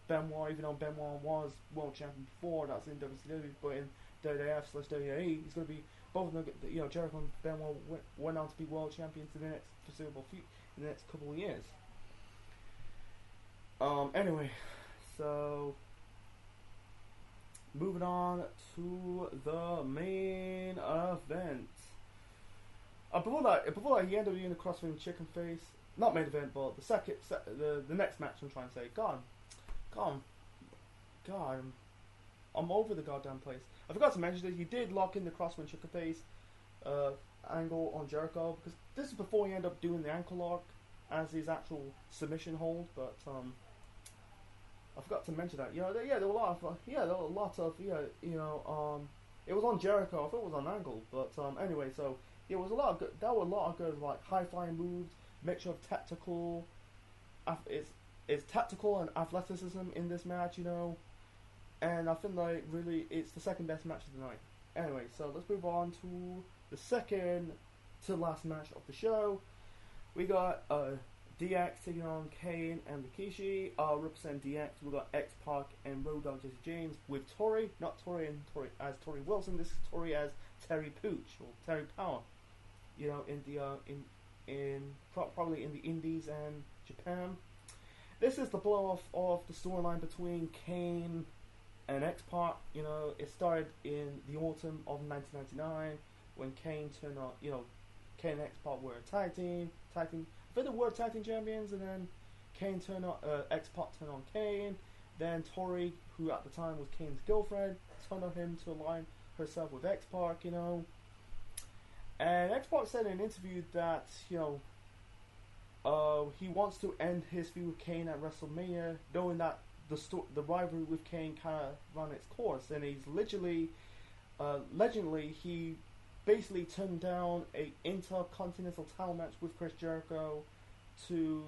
Benoit, even though Benoit was world champion before, that's in WCW, but in WWF/WWE, he's going to be both of them. Jericho and Benoit went on to be world champions in the next foreseeable future, in the next couple of years. Anyway, so moving on to the main event. Before that, he ended up being a crosswind chicken face. Not main event, but the next match. I'm trying to say, God, I'm over the goddamn place. I forgot to mention that he did lock in the crosswind chicken face Angle on Jericho, because this is before he ended up doing the ankle lock as his actual submission hold. But I forgot to mention that. There were a lot of it was on Jericho. I thought it was on Angle, but anyway, so there were a lot of good high flying moves, mixture of tactical. It's tactical and athleticism in this match, and I think really it's the second best match of the night. Anyway, so let's move on to the second to last match of the show. We got DX taking on Kane and Rikishi. Represent DX, we got X-Pac and Road Dogg Jesse James with Tori, not Tori as Tori Wilson. This is Tori as Terry Pooch or Terry Power. Probably in the Indies and Japan. This is the blow off of the storyline between Kane and X-Pac. It started in the autumn of 1999 when Kane turned on. Kane and X-Pac were a tag team. I think they were tag team champions, and then X-Pac turned on Kane. Then Tori, who at the time was Kane's girlfriend, turned on him to align herself with X-Pac. And X-Pac said in an interview that he wants to end his feud with Kane at WrestleMania, knowing that the rivalry with Kane kind of run its course, and he's literally, legendly, he basically turned down a intercontinental title match with Chris Jericho to,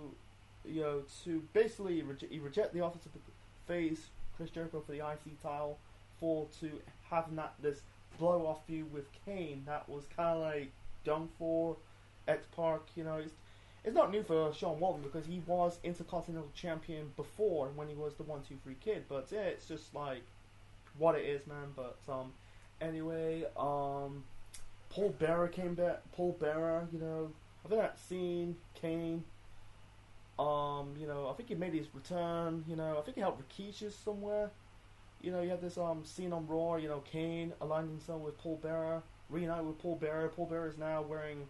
to basically reject the offer to face Chris Jericho for the IC title, to having this blow off feud with Kane that was kind of like done for. X-Pac, it's not new for Sean Waltman because he was Intercontinental Champion before when he was the 1-2-3 Kid, but yeah, it's just like what it is, man. But anyway, Paul Bearer came back. Paul Bearer, I think that scene, Kane, I think he made his return. I think he helped Rikishi somewhere. You had this scene on Raw. Kane aligned himself with Paul Bearer, reunited with Paul Bearer. Paul Bearer is now wearing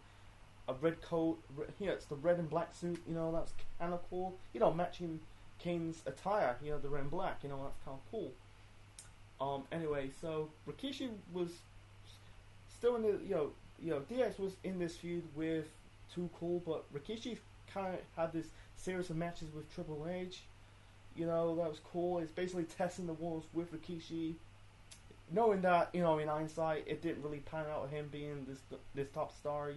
a red coat. It's the red and black suit. That's kind of cool. Matching Kane's attire. The red and black. That's kind of cool. Anyway, so Rikishi was still in the DX was in this feud with Too Cool, but Rikishi kind of had this series of matches with Triple H. That was cool. It's basically testing the walls with Rikishi, knowing that in hindsight it didn't really pan out with him being this top star.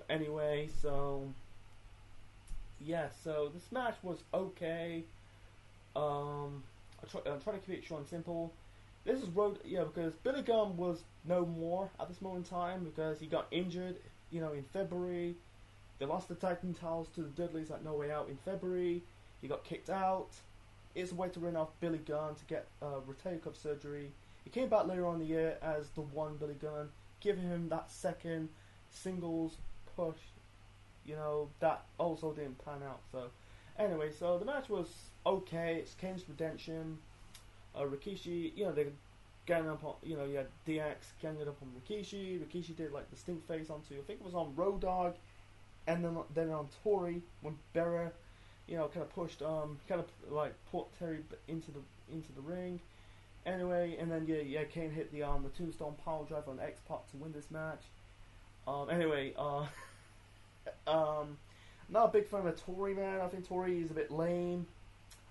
Anyway, so yeah, so this match was okay. I'm trying to keep it short and simple. This is because Billy Gunn was no more at this moment in time because he got injured, in February. They lost the tag team titles to the Dudleys at No Way Out in February. He got kicked out. It's a way to run off Billy Gunn to get rotator cuff surgery. He came back later on in the year as the one Billy Gunn, giving him that second singles push, that also didn't pan out. So anyway, so the match was okay. It's Kane's redemption. Rikishi, they ganged up on, you had DX ganging up on Rikishi. Rikishi did like the stink face onto, I think it was on Road Dogg, and then on Tori when Bearer, kind of pushed, put Terry into the ring. Anyway, and then Kane hit the Tombstone Power Driver on X-Pac to win this match. Anyway, not a big fan of Tori, man. I think Tori is a bit lame.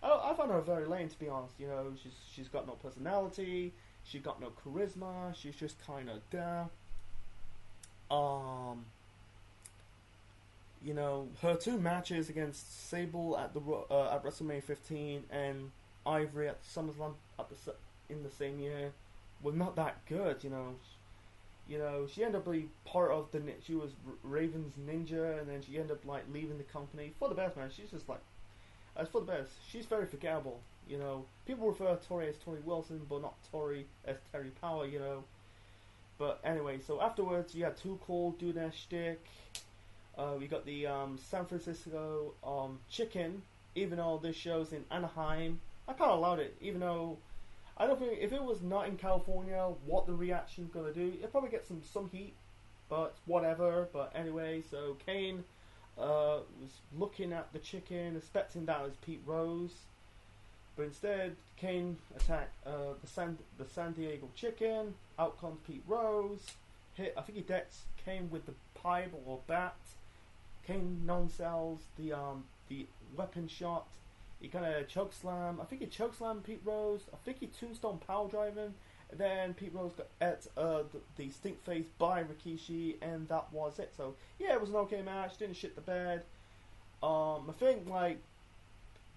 I find her very lame, to be honest. She's got no personality. She's got no charisma. She's just kind of down. Her two matches against Sable at WrestleMania 15 and Ivory at SummerSlam in the same year were not that good. She ended up being part of she was Raven's ninja, and then she ended up leaving the company for the best, man. She's just as for the best. She's very forgettable. People refer to Tori as Tori Wilson, but not Tori as Terry Power. But anyway, so afterwards you had Too Cool doing their shtick. We got the San Francisco Chicken, even though this show's in Anaheim. I kind of allowed it, even though I don't think if it was not in California, what the reaction's gonna do, it'll probably get some heat, but whatever. But anyway, so Kane was looking at the Chicken, expecting that was Pete Rose, but instead Kane attacked the San Diego Chicken. Out comes Pete Rose. I think he decks Kane with the pipe or bat. Kane non-sells the weapon shot. He kind of chokeslam. I think he chokeslammed Pete Rose. I think he tombstone power driving. Then Pete Rose got at the stink face by Rikishi, and that was it. So yeah, it was an okay match. Didn't shit the bed. I think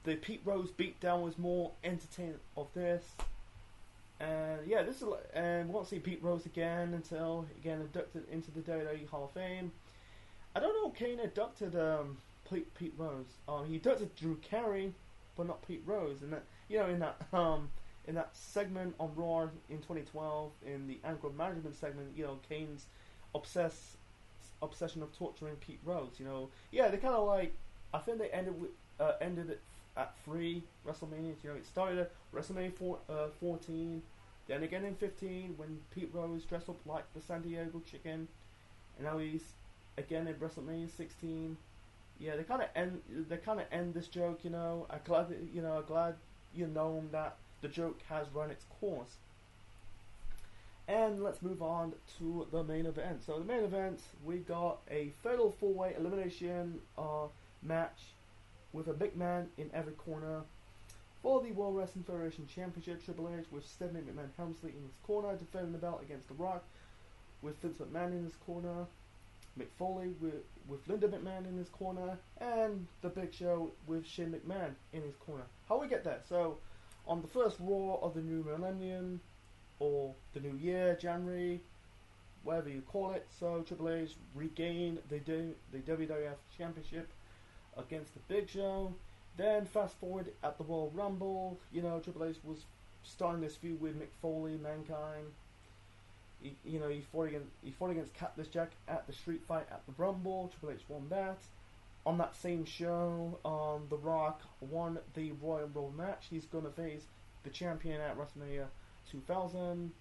the Pete Rose beatdown was more entertaining of this. And yeah, and we won't see Pete Rose again until inducted into the WWE Hall of Fame. I don't know if Kane inducted Pete Rose. He inducted Drew Carey, but not Pete Rose. And that in that segment on Raw in 2012, in the anger management segment, Kane's obsession of torturing Pete Rose. They kind of I think they ended it at 3 WrestleMania. It started at WrestleMania 14, then again in 15 when Pete Rose dressed up like the San Diego Chicken, and now he's again in WrestleMania 16. Yeah, they kind of end this joke. I'm glad that the joke has run its course. And let's move on to the main event. So the main event, we got a fatal 4-way elimination match with a big man in every corner. For the World Wrestling Federation Championship, Triple H with Stephanie McMahon Helmsley in his corner, defending the belt against The Rock, with Vince McMahon in his corner, Mick Foley with Linda McMahon in his corner, and The Big Show with Shane McMahon in his corner. How we get there? So, on the first Raw of the new millennium, or the new year, January, whatever you call it, so Triple H regained the WWF Championship against The Big Show. Then fast forward at the Royal Rumble, Triple H was starting this feud with Mick Foley, Mankind. He fought against Cactus Jack at the street fight at the Rumble. Triple H won that. On that same show, The Rock won the Royal Rumble match. He's gonna face the champion at WrestleMania 2000.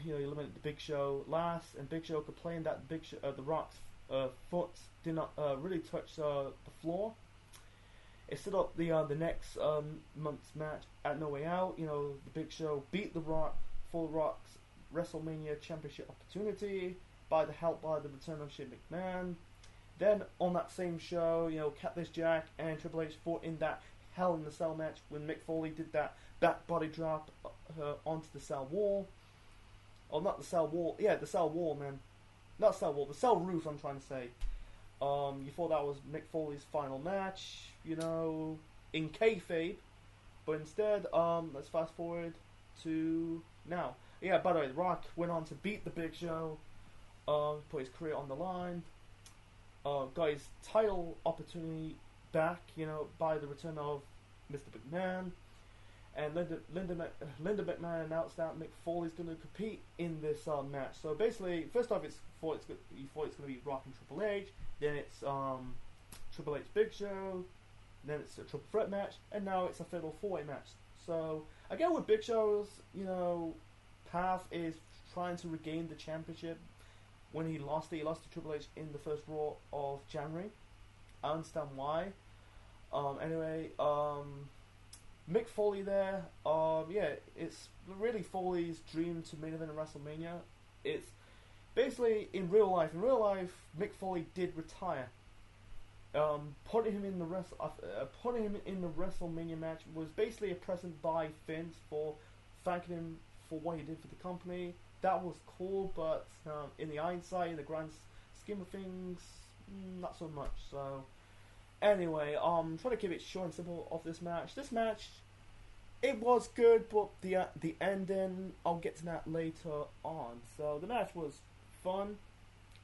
He eliminated the Big Show last, and Big Show complained that The Rock's foot did not really touch the floor. It set up the next month's match at No Way Out. The Big Show beat The Rock for The Rock's WrestleMania Championship opportunity by the return of Shane McMahon. Then on that same show, Cactus Jack and Triple H fought in that Hell in the Cell match when Mick Foley did that back body drop onto the cell wall. Oh, not the cell wall. Yeah, the cell wall, man. Not cell wall. The cell roof, I'm trying to say. You thought that was Mick Foley's final match, in kayfabe. But instead, let's fast forward to now. Yeah, by the way, The Rock went on to beat The Big Show, put his career on the line, got his title opportunity back, by the return of Mr. McMahon. And Linda McMahon announced that Mick Foley's going to compete in this match. So basically, first off, he thought it's going to be Rock and Triple H. Then it's Triple H Big Show. Then it's a triple threat match, and now it's a fatal 4-way match. So again, with Big Show's path is trying to regain the championship. When he lost to Triple H in the first Raw of January. I understand why. Anyway, Mick Foley there. It's really Foley's dream to main event in WrestleMania. It's basically in real life. In real life, Mick Foley did retire. Putting him in the WrestleMania match was basically a present by Vince for thanking him for what he did for the company. That was cool, but in the hindsight, in the grand scheme of things, not so much. So anyway, trying to keep it short and simple of this match. This match, it was good, but the ending, I'll get to that later on. So the match was fun.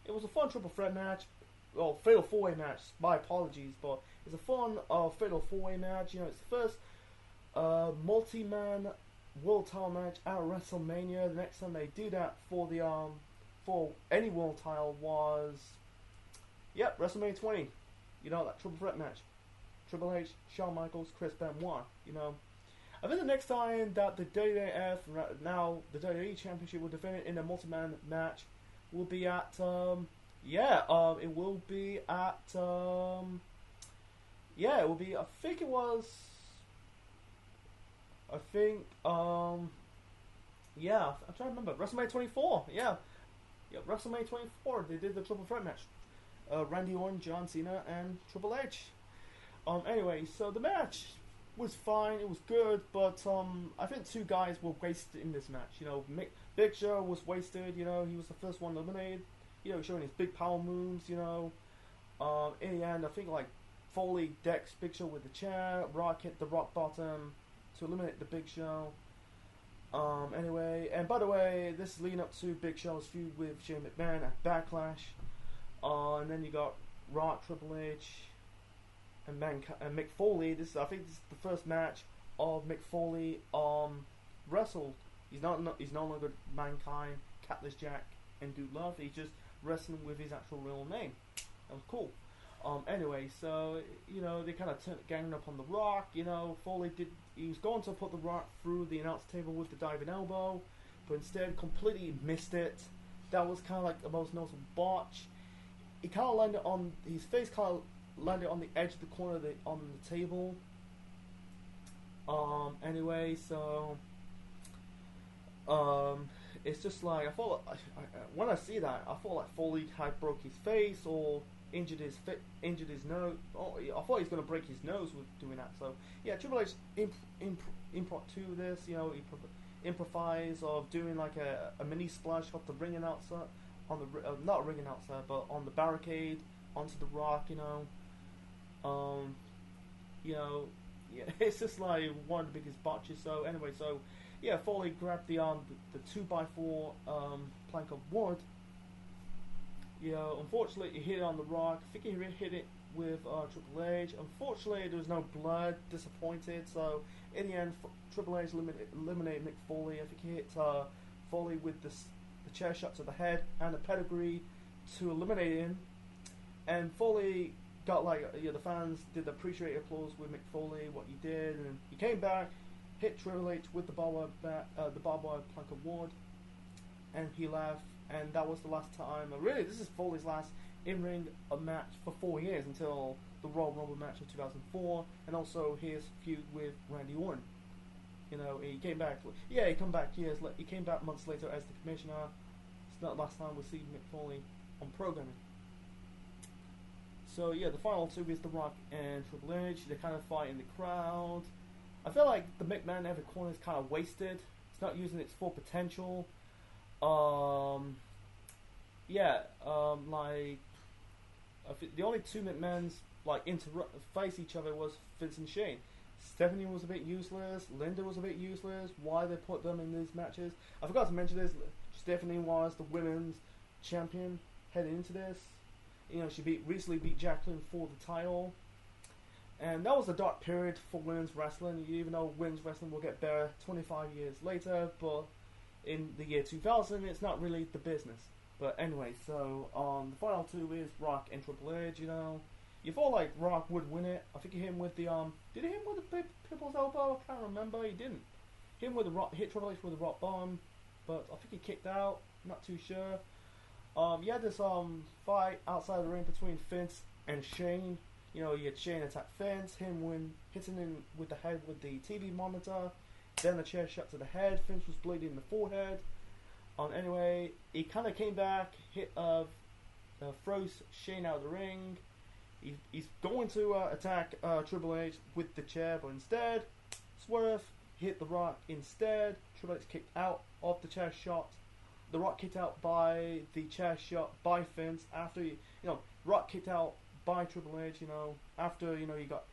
It was a fun triple threat match. Well, fatal 4-way match. My apologies, but it's a fun fatal 4-way match. It's the first multi-man world title match at WrestleMania. The next time they do that for the for any world title was WrestleMania 20. That triple threat match. Triple H, Shawn Michaels, Chris Benoit. I think the next time that the WWF, now the WWE Championship, will defend it in a multi-man match will be at it will be at it will be, I'm trying to remember. WrestleMania 24, WrestleMania 24, they did the triple threat match. Randy Orton, John Cena, and Triple H. Anyway, so the match was fine, it was good, but I think two guys were wasted in this match. Big Show was wasted, he was the first one eliminated, showing his big power moves, in the end, I think Foley decks Big Show with the chair, Rock hit the rock bottom to eliminate the Big Show. Anyway, and by the way, this is leading up to Big Show's feud with Shane McMahon at Backlash. And then you got Rock, Triple H, and Mick Foley. I think this is the first match of Mick Foley wrestled. He's no longer Mankind, Cactus Jack, and Dude Love. He's just wrestling with his actual real name. That was cool. Anyway, so they kind of ganged up on the Rock. Foley he was going to put the Rock through the announce table with the diving elbow, but instead completely missed it. That was kind of the most noticeable botch. He kind of landed on his face, kind of landed on the edge of the corner on the table. Anyway, so it's just I thought when I see that, I thought Foley had broke his face, or injured his nose. Oh, I thought he was going to break his nose with doing that. So yeah, Triple H impromptu this. You know, he improvise of doing like a mini splash off the ring announcer on the not ring announcer, but on the barricade onto the Rock. Yeah, it's just like one of the biggest botches. So anyway, yeah, Foley grabbed the 2x4 plank of wood. Unfortunately, he hit it on the Rock. I think he hit it with Triple H. Unfortunately, there was no blood. Disappointed. So in the end, Triple H eliminated Mick Foley. I think he hit Foley with the chair shot to the head and the pedigree to eliminate him. And Foley got the fans did the appreciative applause with Mick Foley, what he did, and he came back, hit Triple H with the barbed wire plank of wood, and he left. And that was the last time. Really, this is Foley's last in-ring match for 4 years until the Royal Rumble match of 2004, and also his feud with Randy Orton. He came back. Yeah, he came back years. He came back months later as the commissioner. It's not the last time we see Mick Foley on programming. So yeah, the final two is The Rock and Triple H. They kind of fight in the crowd. I feel like the McMahon every corner is kind of wasted. It's not using its full potential. The only two McMahons face each other was Vince and Shane. Stephanie was a bit useless. Linda was a bit useless. Why they put them in these matches? I forgot to mention this. Stephanie was the women's champion heading into this. She recently beat Jacqueline for the title. And that was a dark period for women's wrestling, even though women's wrestling will get better 25 years later, but in the year 2000, it's not really the business. But anyway, so the final two is Rock and Triple H. You thought like Rock would win it. I think he hit him with the did he hit him with the People's Elbow? I can't remember. He didn't. Hit him with the Rock. Hit Triple H with the Rock Bomb, but I think he kicked out. Not too sure. You had this fight outside the ring between Vince and Shane. You had Shane attack Vince, hitting him with the head with the TV monitor. Then the chair shot to the head. Vince was bleeding in the forehead. Anyway, he kind of came back, froze Shane out of the ring. He's going to attack Triple H with the chair, but instead, swerve, hit The Rock instead. Triple H kicked out of the chair shot. The Rock kicked out by the chair shot by Vince after Rock kicked out by Triple H. After he got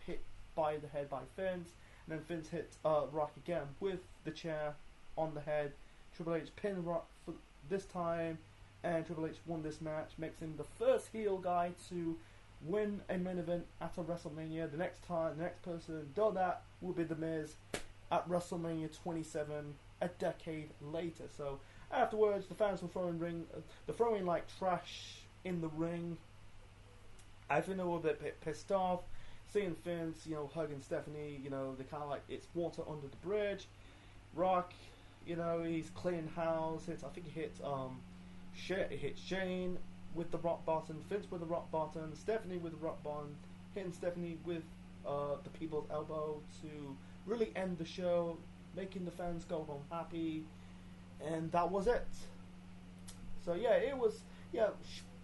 hit by the head by Vince. And then Vince hit Rock again with the chair on the head. Triple H pinned Rock for this time, and Triple H won this match, makes him the first heel guy to win a main event at a WrestleMania. The next person done that will be The Miz at WrestleMania 27 a decade later. So afterwards, the fans were throwing like trash in the ring. I think they were a bit pissed off. Seeing Vince, hugging Stephanie, they kind of like it's water under the bridge. Rock, he's cleaning house. I think he hit Shane with the Rock Bottom, Vince with the Rock Bottom, Stephanie with the Rock Bottom, hitting Stephanie with the People's Elbow to really end the show, making the fans go home happy, and that was it. So yeah, it was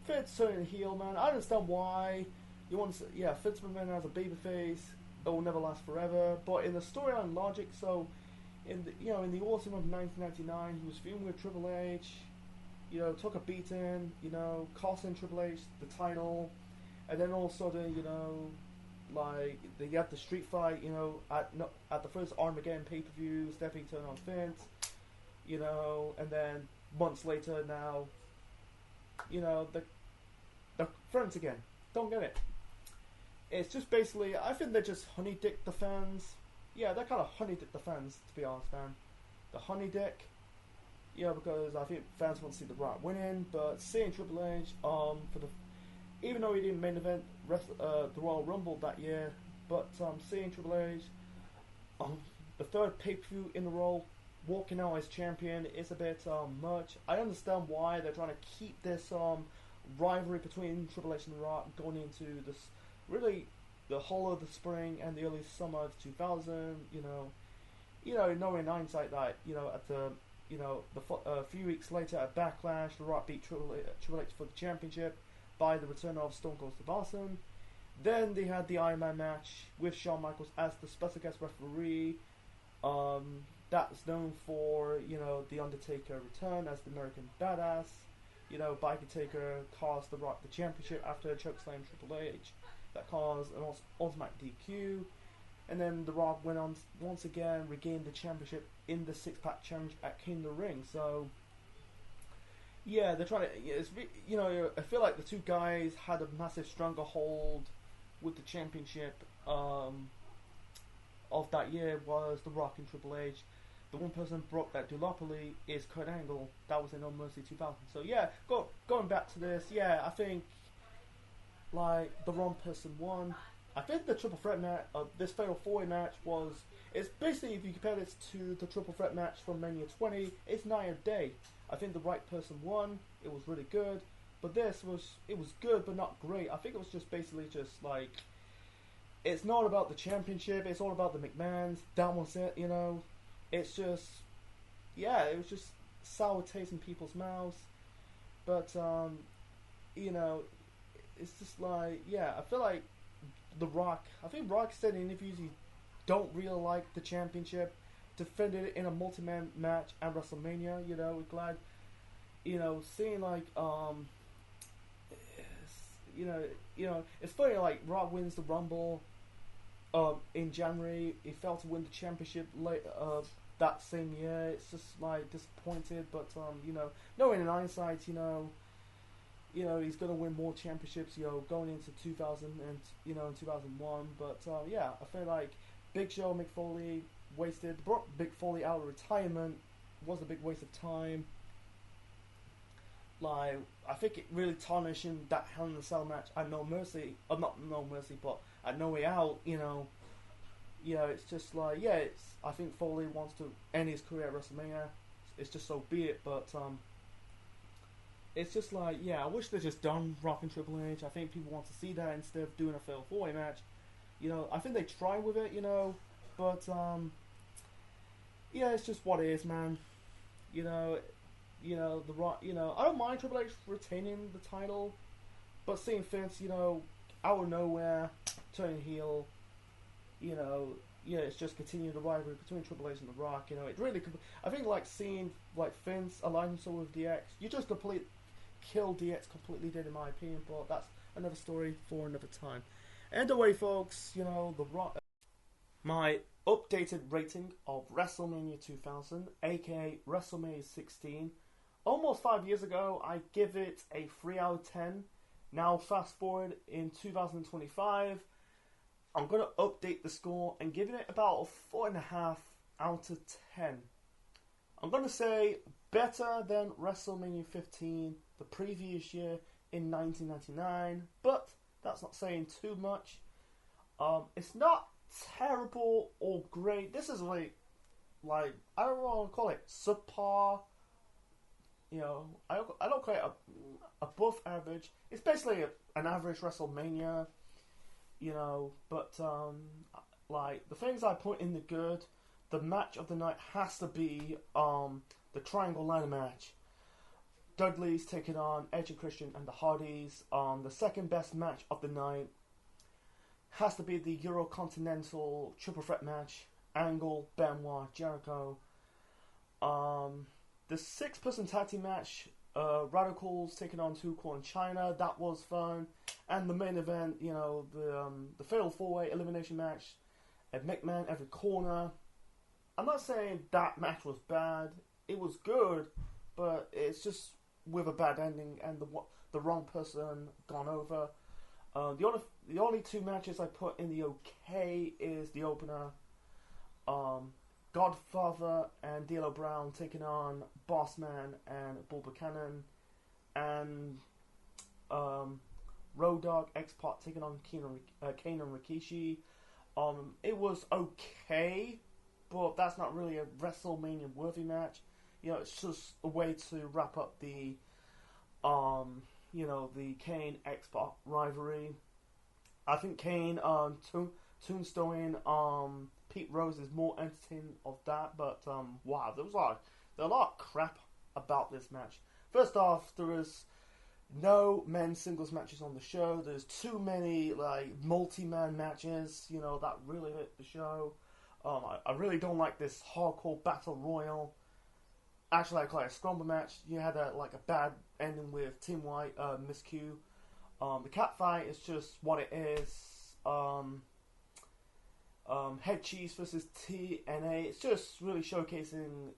Vince turning heel, man. I understand why. You want to say, Vince McMahon has a babyface. It will never last forever. But in the storyline logic, so in the autumn of 1999, he was feuding with Triple H. Took a beating. Costing Triple H the title, and then all of a sudden, they have the street fight. At the first Armageddon pay-per-view, Stephanie turned on Vince. And then months later, now, they're friends again. Don't get it. It's just basically, I think they just honey-dick the fans. Yeah, they kind of honey-dick the fans, to be honest, man. The honey-dick, because I think fans want to see The Rock winning, but seeing Triple H, even though he didn't main event the Royal Rumble that year, but seeing Triple H, the third pay-per-view in a row, walking out as champion is a bit much. I understand why they're trying to keep this rivalry between Triple H and The Rock going into this really the whole of the spring and the early summer of 2000. Knowing in hindsight that at the a few weeks later at Backlash, The Rock beat Triple H for the championship. by the return of Stone Cold Steve Austin. Then they had the Iron Man match with Shawn Michaels as the special guest referee. That's known for, the Undertaker return as the American Badass. Biker Taker cost The Rock the championship after a chokeslam Triple H. That caused an automatic DQ. And then The Rock went on once again, regained the championship in the six-pack challenge at King of the Ring. So, yeah, they're trying to. I feel like the two guys had a massive stranglehold with the championship of that year was The Rock and Triple H. The one person who broke that duopoly is Kurt Angle. That was in No Mercy 2000. So yeah, going back to this, yeah, I think the wrong person won. I think the triple threat match, this Fatal 4-Way match it's basically, if you compare this to the triple threat match from Mania 20, it's night and day. I think the right person won. It was really good. But it was good but not great. I think it was just basically it's not about the championship, it's all about the McMahons. That was it, It's just, it was just sour taste in people's mouths. But, it's just I feel like I think Rock said in interviews he don't really like the championship. Defended it in a multi-man match at WrestleMania, we're glad, seeing it's funny, Rock wins the Rumble in January. He failed to win the championship that same year. It's just disappointed, but knowing in hindsight, he's gonna win more championships, going into 2000 and in 2001. But I feel like Big Show, Mick Foley brought Mick Foley out of retirement was a big waste of time. I think it really tarnishing that Hell in a Cell match at No Mercy, not No Mercy, but at No Way Out. It's just I think Foley wants to end his career at WrestleMania. It's just so be it, but it's just I wish they just done Rock and Triple H. I think people want to see that instead of doing a Fatal 4-Way match. I think they try with it, but it's just what it is, man. The Rock, I don't mind Triple H retaining the title, but seeing Vince, out of nowhere, turning heel, it's just continuing the rivalry between Triple H and The Rock. It really, I think seeing Vince align himself with DX, you just kill DX completely dead in my opinion, but that's another story for another time. Anyway, folks, The Rock, my updated rating of WrestleMania 2000, aka WrestleMania 16. Almost 5 years ago, I give it a 3 out of 10. Now, fast forward in 2025, I'm going to update the score and give it about a 4.5 out of 10. I'm going to say better than WrestleMania 15 the previous year in 1999, but that's not saying too much. It's not terrible or great. This is I don't want to call it subpar. I don't call it above average. It's basically an average WrestleMania. But the things I put in the good, the match of the night has to be the Triangle Ladder match. Dudley's taking on Edge and Christian and the Hardys. The second best match of the night has to be the Eurocontinental Triple Threat match. Angle, Benoit, Jericho. The 6-person tag team match, Radicals taking on Too Cool and China. That was fun. And the main event, the Fatal 4-Way elimination match at McMahon every corner. I'm not saying that match was bad. It was good, but it's just with a bad ending and the wrong person gone over. The only two matches I put in the okay is the opener. Godfather and D'Lo Brown taking on Bossman and Bull Buchanan, and Road Dogg, X-Pac taking on Kane and Rikishi. It was okay, but that's not really a WrestleMania worthy match. It's just a way to wrap up the the Kane X-Pac rivalry. I think Kane tombstone Pete Rose is more entertaining of that, but wow, there was a lot of crap about this match. First off, there was no men's singles matches on the show. There's too many like multi-man matches, you know, that really hit the show. I really don't like this hardcore battle royal. Actually, I call it a scramble match. You had a bad ending with Team White, Miss Q. The cat fight is just what it is. Head Cheese versus TNA. It's just really showcasing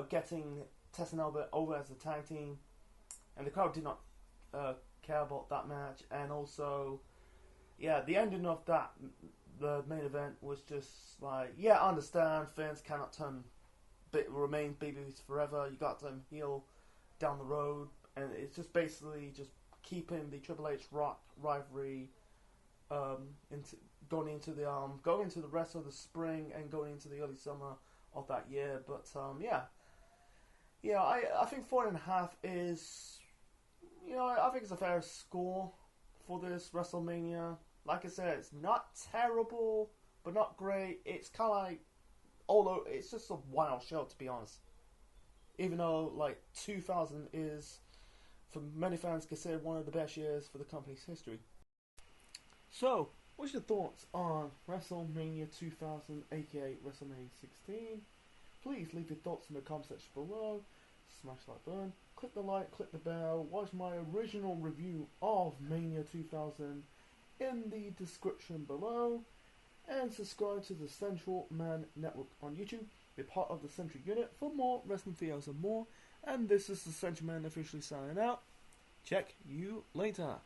getting Tess and Albert over as a tag team, and the crowd did not care about that match. And also, yeah, the ending of the main event was just like, yeah, I understand fans cannot remain babies forever. You got them heel down the road, and it's just basically just keeping the Triple H Rock rivalry going into the rest of the spring and going into the early summer of that year. But I think 4.5 is, I think it's a fair score for this WrestleMania. Like I said, it's not terrible, but not great. It's kind of like, although it's just a wild show, to be honest. Even though 2000 is, for many fans, considered one of the best years for the company's history. So, what's your thoughts on WrestleMania 2000, aka WrestleMania 16? Please leave your thoughts in the comment section below. Smash that button, click the like, click the bell, watch my original review of Mania 2000 in the description below, and subscribe to the Central Man Network on YouTube. Be part of the Central Unit for more wrestling videos and more. And this is the Central Man officially signing out. Check you later.